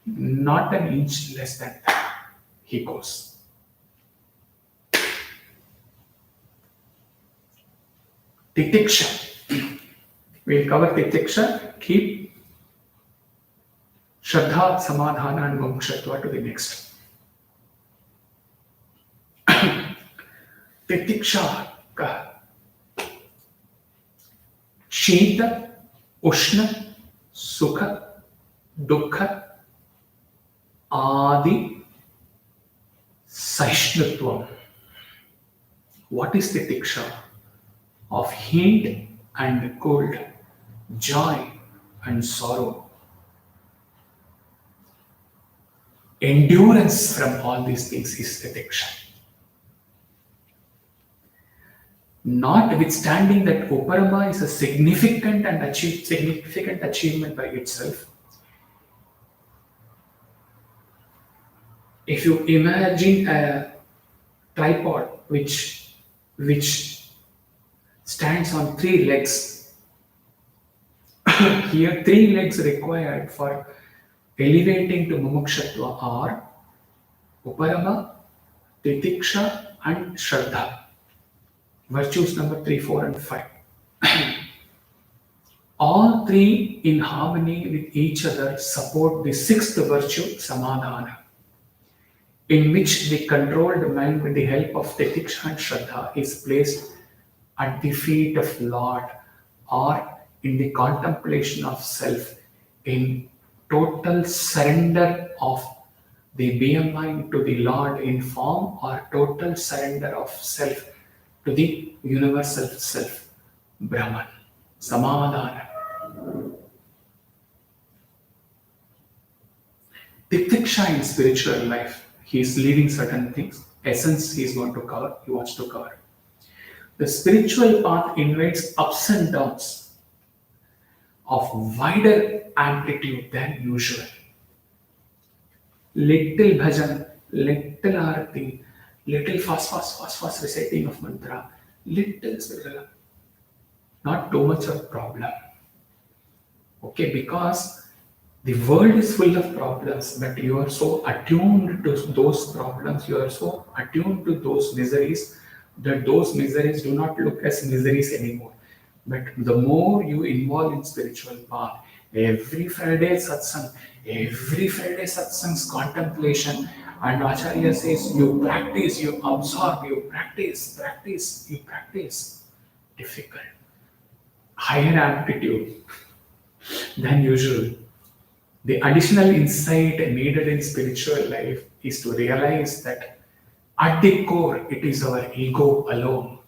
Not an inch less than that, he goes. Titiksha. We'll cover Titiksha. Keep Shraddha, Samadhana and Mukshatva to the next. Titiksha ka Shita, Ushna, Sukha, Dukkha, Adi, Saishnutvam. What is the tiksha? Of heat and cold, joy and sorrow. Endurance from all these things is the tiksha. Notwithstanding that Uparama is a significant achievement by itself, if you imagine a tripod which stands on 3 legs, here 3 legs required for elevating to Mumukshatva are Uparama, Titiksha and Shraddha. Virtues number 3, 4 and 5. All 3 in harmony with each other support the 6th virtue, Samadhana, in which the controlled mind with the help of Titiksha and Shraddha is placed at the feet of Lord or in the contemplation of self, in total surrender of the being mind to the Lord in form, or total surrender of self to the universal self, Brahman, Samadhana. Titiksha in spiritual life, he is leaving certain things. Essence he is going to cover, he wants to cover. The spiritual path invites ups and downs of wider amplitude than usual. Little bhajan, little arati, little fast reciting of mantra, little, not too much of problem. Okay, because the world is full of problems, but you are so attuned to those problems, you are so attuned to those miseries, that those miseries do not look as miseries anymore. But the more you involve in spiritual path, every Friday satsang's contemplation, and Acharya says, you practice, you absorb, you practice. Difficult. Higher amplitude than usual. The additional insight needed in spiritual life is to realize that at the core, it is our ego alone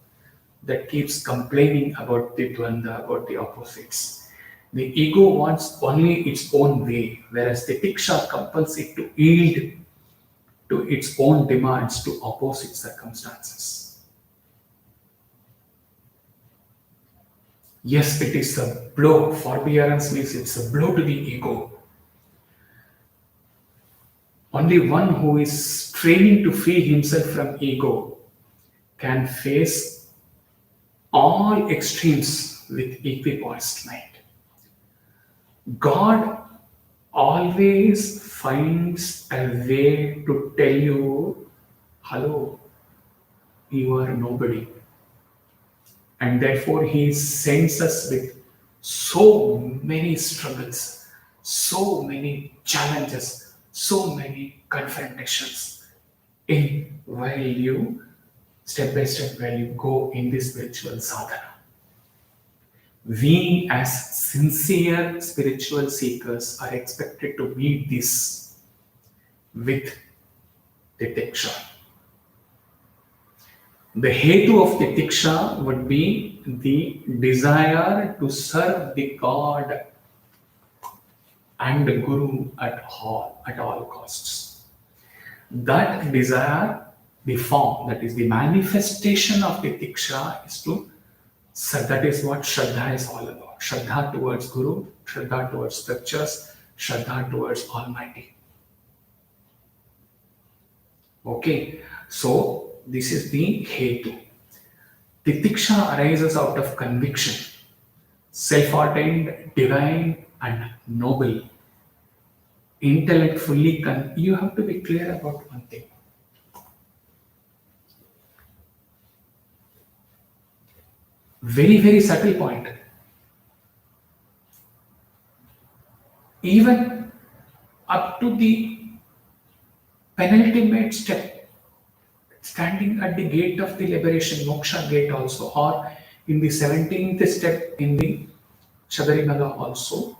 that keeps complaining about the dvanda, about the opposites. The ego wants only its own way, whereas the tiksha compels it to yield to its own demands to opposite circumstances. Yes, it is a blow. Forbearance means it's a blow to the ego. Only one who is training to free himself from ego can face all extremes with equipoised mind. God always finds a way to tell you, hello, you are nobody. And therefore, He sends us with so many struggles, so many challenges, so many confrontations. In while you step by step, while you go in this spiritual sadhana, we as sincere spiritual seekers are expected to meet this with titiksha. The hetu of titiksha would be the desire to serve the God and the Guru at all costs. That desire, the form, that is the manifestation of titiksha, is to serve. That is what Shraddha is all about. Shraddha towards Guru, Shraddha towards scriptures, Shraddha towards Almighty. Okay, so this is the hetu. Titiksha arises out of conviction, self-ordained, divine, and noble. Intellect fully you have to be clear about one thing. Very, very subtle point. Even up to the penultimate step, standing at the gate of the liberation, moksha gate also, or in the 17th step in the Shabarimala also,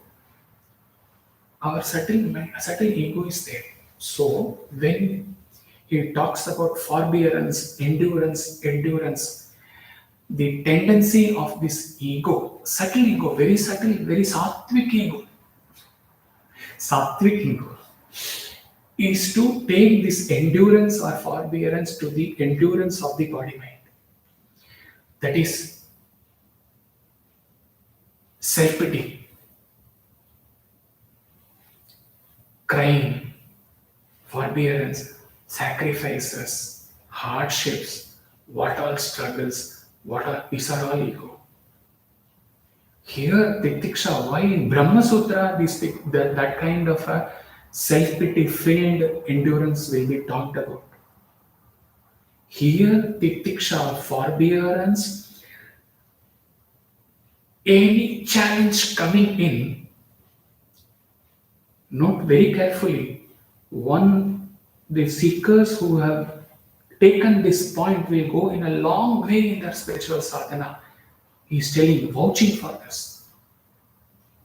our subtle ego is there. So when he talks about forbearance, endurance, the tendency of this ego, subtle ego, very subtle, very sattvic ego, is to take this endurance or forbearance to the endurance of the body mind. That is self-pity, crying, forbearance, sacrifices, hardships, what all struggles, these are all ego. Here, Titiksha, why in Brahma Sutra that kind of a self-pity filled endurance will be talked about. Here, Titiksha, forbearance, any challenge coming in, note very carefully, the seekers who have taken this point will go in a long way in their spiritual sadhana. He's telling, vouching for this.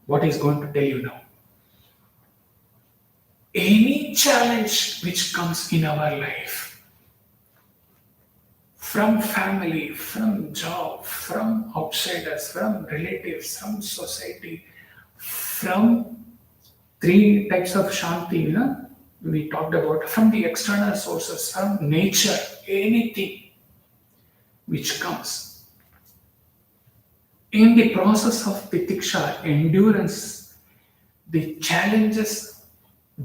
What he's going to tell you now. Any challenge which comes in our life, from family, from job, from outsiders, from relatives, from society, from three types of shanti, we talked about, from the external sources, from nature, anything which comes. In the process of titiksha, endurance, the challenges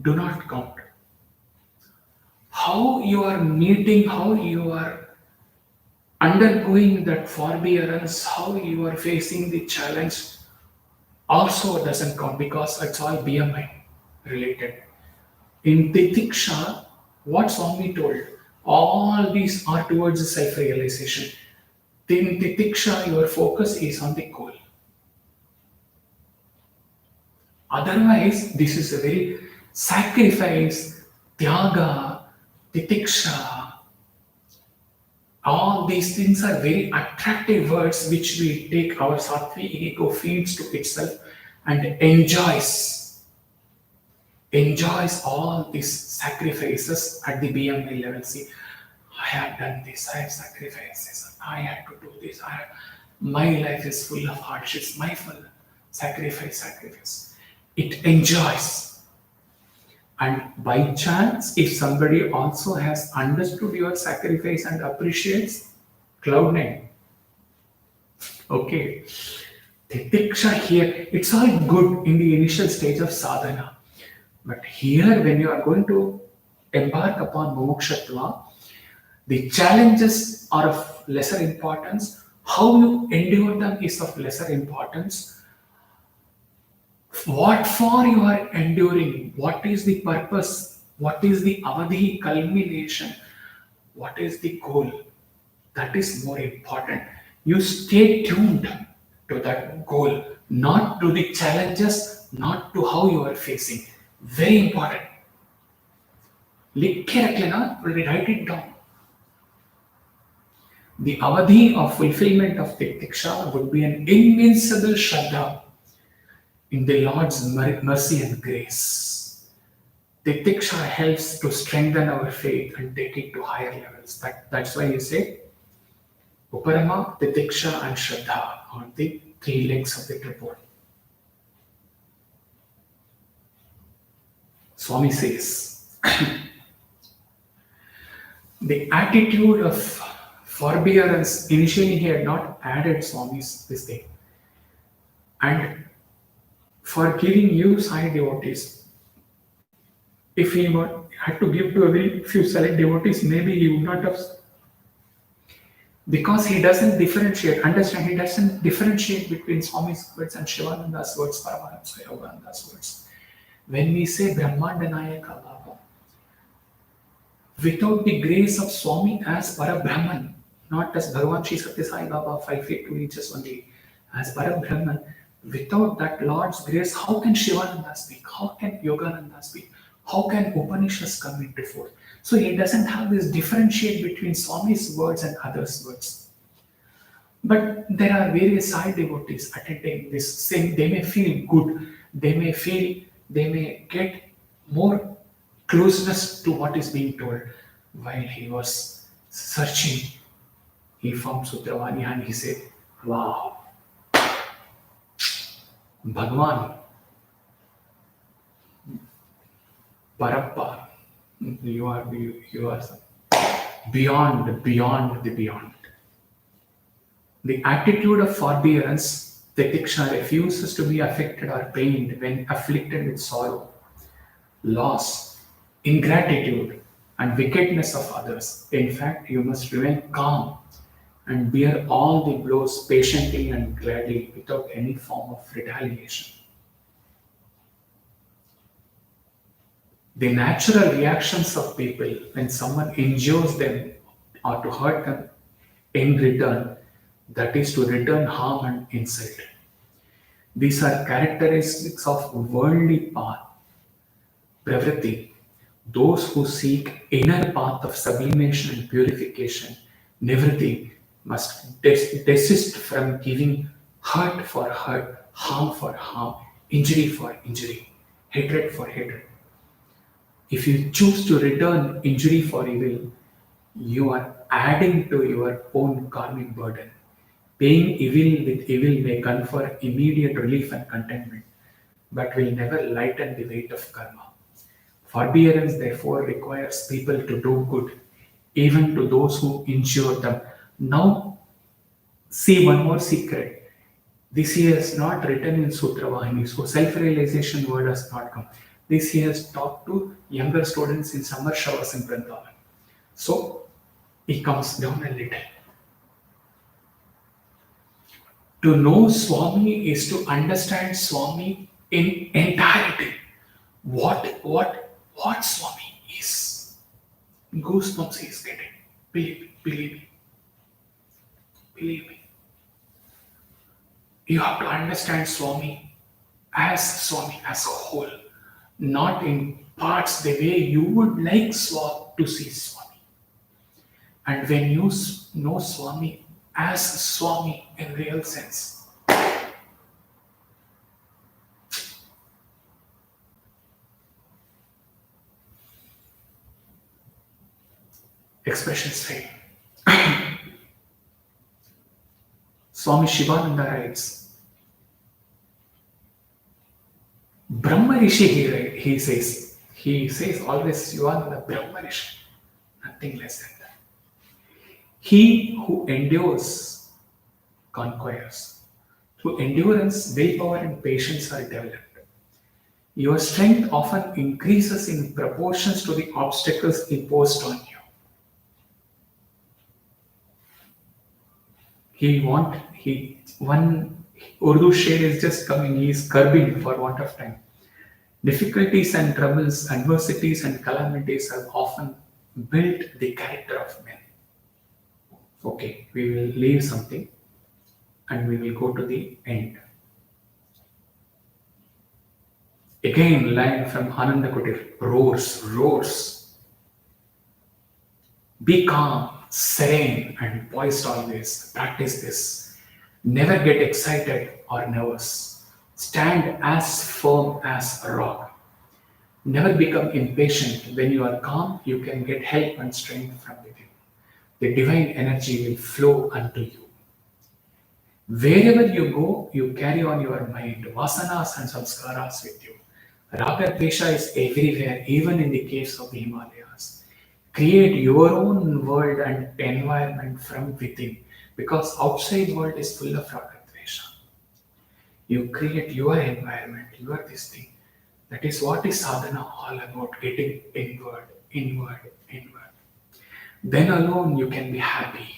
do not count. How you are meeting, how you are undergoing that forbearance, how you are facing the challenge also doesn't count because it's all BMI related. In Titiksha, what Swami told, all these are towards the self-realization. In Titiksha, your focus is on the goal. Otherwise, this is a very sacrifice, tyaga, titiksha. All these things are very attractive words which we take our sattvic ego feeds to itself and enjoys all these sacrifices at the BMI level. See, I have done this, I have sacrificed this, I had to do this, my life is full of hardships, my full sacrifice. It enjoys. And by chance, if somebody also has understood your sacrifice and appreciates, cloud nine. Okay. Titiksha here, it's all good in the initial stage of sadhana. But here, when you are going to embark upon mokshatva, the challenges are of lesser importance. How you endure them is of lesser importance. What for you are enduring? What is the purpose? What is the avadhi culmination? What is the goal? That is more important. You stay tuned to that goal, not to the challenges, not to how you are facing. Very important. लिख के रख लेना, write it down. The avadhi of fulfillment of Titiksha would be an invincible Shraddha in the Lord's mercy and grace. Titiksha helps to strengthen our faith and take it to higher levels. That's why you say Uparama, Titiksha, and Shraddha are the three legs of the tripod. Swami says, the attitude of forbearance, initially he had not added Swami's this thing. And for giving you Sai devotees, if he had to give to a very few select devotees, maybe he would not have. Because he doesn't differentiate, understand, he doesn't differentiate between Swami's words and Shivananda's words, Paramahamsa Yogananda's words. When we say Brahmandanayaka Baba, without the grace of Swami as Parabrahman, not as Bhagavan Sri Satya Sai Baba, 5 feet 2 inches only, as Parabrahman, without that Lord's grace, how can Shivananda speak? How can Yogananda speak? How can Upanishads come into force? So he doesn't have this differentiate between Swami's words and others' words. But there are various Sai devotees attending this, saying they may feel good, they may get more closeness to what is being told. While he was searching, he found Sutravani and he said, wow, Bhagwan, Parappa, you are beyond the beyond. The attitude of forbearance, Titiksha refuses to be affected or pained when afflicted with sorrow, loss, ingratitude, and wickedness of others. In fact, you must remain calm and bear all the blows patiently and gladly without any form of retaliation. The natural reactions of people when someone injures them or to hurt them in return, that is to return harm and insult. These are characteristics of worldly path, pravritti. Those who seek inner path of sublimation and purification, nivritti, must desist from giving hurt for hurt, harm for harm, injury for injury, hatred for hatred. If you choose to return injury for evil, you are adding to your own karmic burden. Paying evil with evil may confer immediate relief and contentment, but will never lighten the weight of karma. Forbearance, therefore, requires people to do good, even to those who injure them. Now, see one more secret. This he has not written in Sutra Vahini, so self-realization word has not come. This he has taught to younger students in Samar Shavas in Vrindavan. So, he comes down a little. To know Swami is to understand Swami in entirety. What Swami is. Goosebumps he is getting. Believe me. You have to understand Swami as a whole, not in parts the way you would like to see Swami. And when you know Swami as Swami in real sense, expressions fail. Swami Shivananda writes, Brahma Rishi, he says always, you are the Brahma Rishi, nothing less than that. He who endures conquers. Through endurance, willpower and patience are developed. Your strength often increases in proportions to the obstacles imposed on you. One Urdu share is just coming, he is curbing for want of time. Difficulties and troubles, adversities and calamities have often built the character of men. Okay, we will leave something. and we will go to the end. Again, line from Ananda Kutir, roars. Be calm, serene, and poised always. Practice this. Never get excited or nervous. Stand as firm as a rock. Never become impatient. When you are calm, you can get help and strength from within. The divine energy will flow unto you. Wherever you go, you carry on your mind, vasanas and samskaras with you. Raga Dvesha is everywhere, even in the caves of the Himalayas. Create your own world and environment from within, because outside world is full of Raga Dvesha. You create your environment, your this thing. That is what is sadhana all about, getting inward, inward, inward. Then alone you can be happy.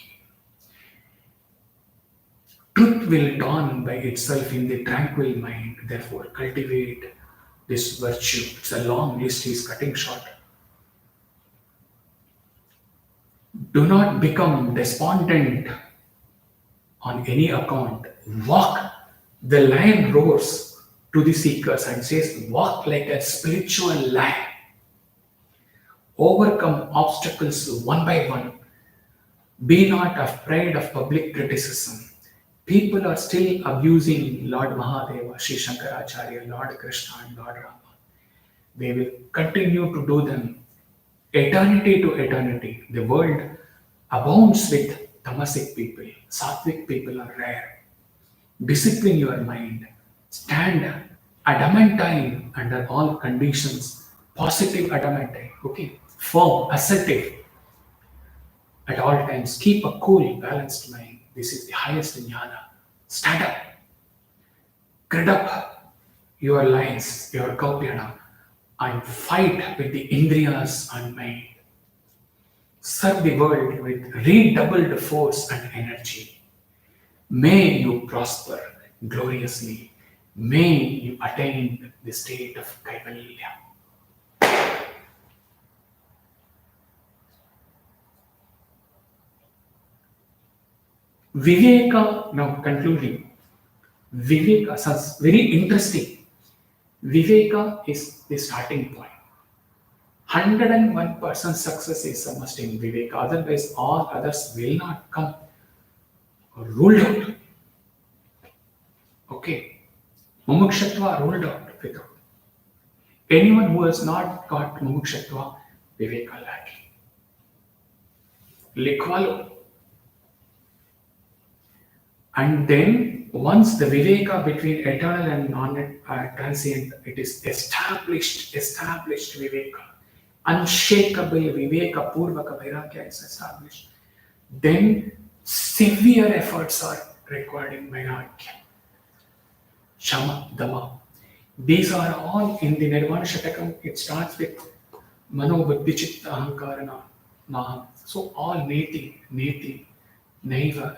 Truth will dawn by itself in the tranquil mind. Therefore, cultivate this virtue. It's a long list, he's cutting short. Do not become despondent on any account. Walk. The lion roars to the seekers and says, walk like a spiritual lion. Overcome obstacles one by one. Be not afraid of public criticism. People are still abusing Lord Mahadeva, Sri Shankaracharya, Lord Krishna, and Lord Rama. They will continue to do them eternity to eternity. The world abounds with tamasic people. Sattvic people are rare. Discipline your mind. Stand adamantine under all conditions. Positive adamantine. Okay. Firm, assertive. At all times, keep a cool, balanced mind. This is the highest jnana. Stand up. Grid up your lines, your kaupyana, and fight with the indriyas and mind. Serve the world with redoubled force and energy. May you prosper gloriously. May you attain the state of Kaivalya. Viveka, now concluding. Viveka sounds very interesting. Viveka is the starting point. 101% success is a must in Viveka, otherwise, all others will not come ruled out. Okay. Mumukshatva ruled out without. Anyone who has not got Mumukshatva, Viveka lacking. Likhvalo. And then, once the Viveka between eternal and non-transient, it is established Viveka. Unshakable Viveka Purvaka Vairagya is established. Then, severe efforts are required in Vairagya. Shama, Dama. These are all in the Nirvana Shatakam. It starts with Mano Buddhi Chitta Ahankarana Naham. So all Neti, Naiva,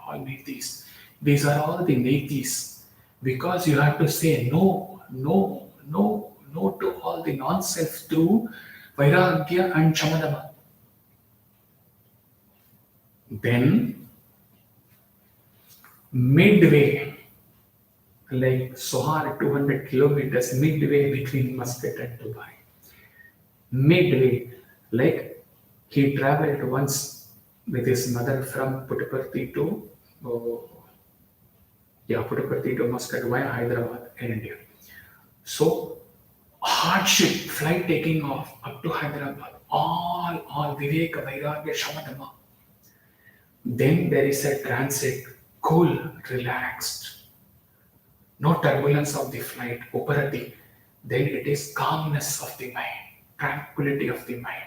all Netis. These are all the Netis. Because you have to say no to all the non-self through Vairagya and Shamadama. Then, midway, like Sohar 200 kilometers, midway between Muscat and Dubai. Midway, like he traveled once with his mother from Puttaparthi to Puttaparthi to Muscat via Hyderabad in India. So hardship, flight taking off up to Hyderabad, all Viveka, Vairagya, Shamadama. Then there is a transit, cool, relaxed, no turbulence of the flight, Uparati. Then it is calmness of the mind, tranquility of the mind.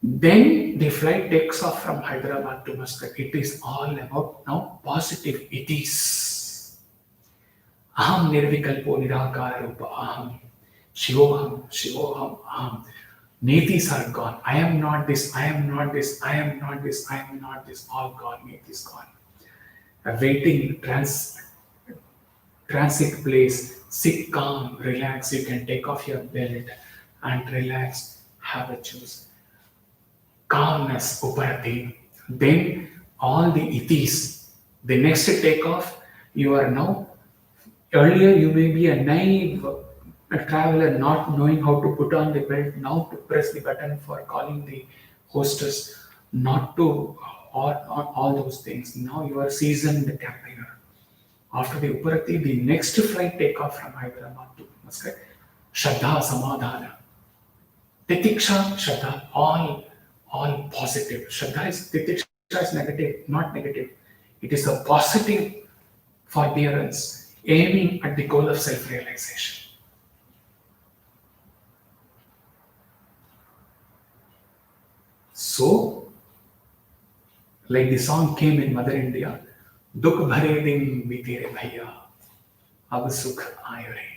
Then the flight takes off from Hyderabad to Muscat. It is all about now positive. It is. Aham nirvikalpo nirakara rupa aham. Shivoham, aham. Netis are gone. I am not this, I am not this, I am not this, I am not this. All gone, Netis gone. Awaiting transit place. Sit calm, relax. You can take off your belt and relax. Have a juice. Calmness, Uparati. Then all the itis. The next takeoff, you are now, earlier you may be a naive traveler not knowing how to put on the belt, now to press the button for calling the hostess, not to, or all those things. Now you are seasoned campaigner. After the Uparati, the next flight takeoff from Hyderabad to Muscat, Shraddha Samadhana. Titiksha, Shraddha, all positive. Shraddha is, Titiksha is negative, not negative. It is a positive forbearance, aiming at the goal of self-realization. So, like the song came in Mother India, Dukh bhare din bite re bhaiya, ab sukh aayo re.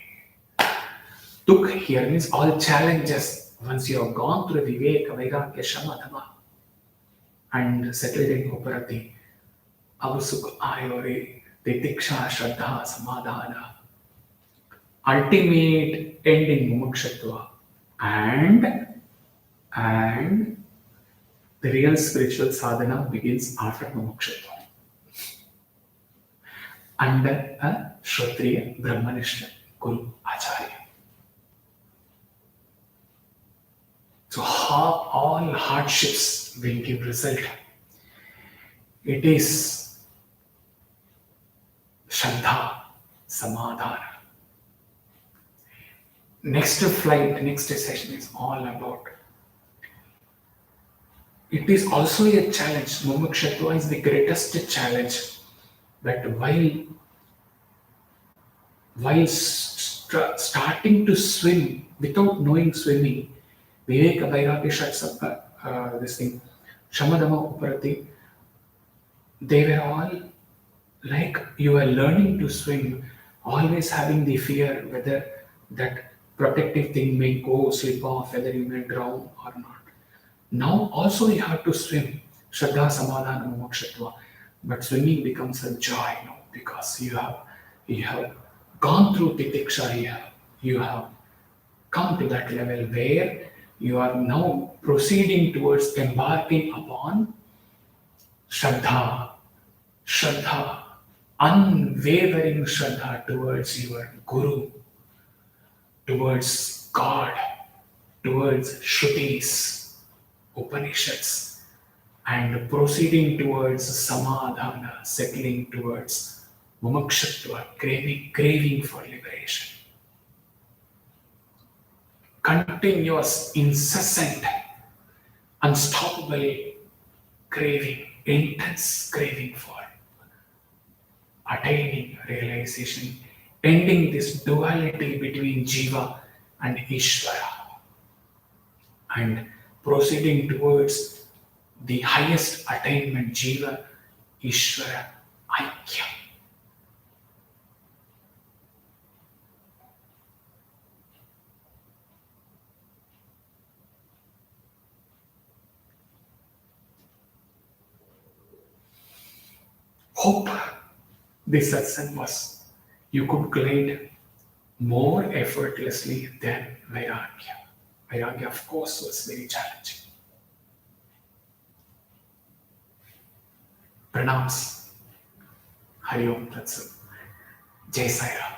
Dukh here means all challenges. Once you have gone through Vivek, Vairagya, Shama, Dhamma, and settled in Uparati, ab sukh aayo re, Titiksha, Shraddha, Samadhana, ultimate end in Mumukshatva, and the real spiritual sadhana begins after Mumukshatva, under a Shrotriya Brahmanishta Guru Acharya. So how all hardships will give result. It is Shraddha, Samadhana. Next flight, next session is all about. It is also a challenge. Mumukshatva is the greatest challenge. But while starting to swim without knowing swimming, Viveka, Vairagya, shuts up this thing, Shamadama, Uparati, they were all like you were learning to swim, always having the fear whether that protective thing may go slip off, whether you may drown or not. Now also you have to swim, Shraddha, Samadhana, Mumukshatva, but swimming becomes a joy now because you have gone through Titiksha, you have come to that level where you are now proceeding towards embarking upon Shraddha, unwavering Shraddha towards your Guru, towards God, towards Shrutis, Upanishads, and proceeding towards Samadhana, settling towards Mumukshatva, craving for liberation. Continuous, incessant, unstoppable craving, intense craving for attaining realization, ending this duality between Jiva and Ishvara, and proceeding towards the highest attainment, Jiva, Ishvara, Aikya. Hope this satsang was, you could glide more effortlessly than Vairagya. Vairagya, of course, was very challenging. Pranams. Hari Om Tat Sat. Jai Sai Ram.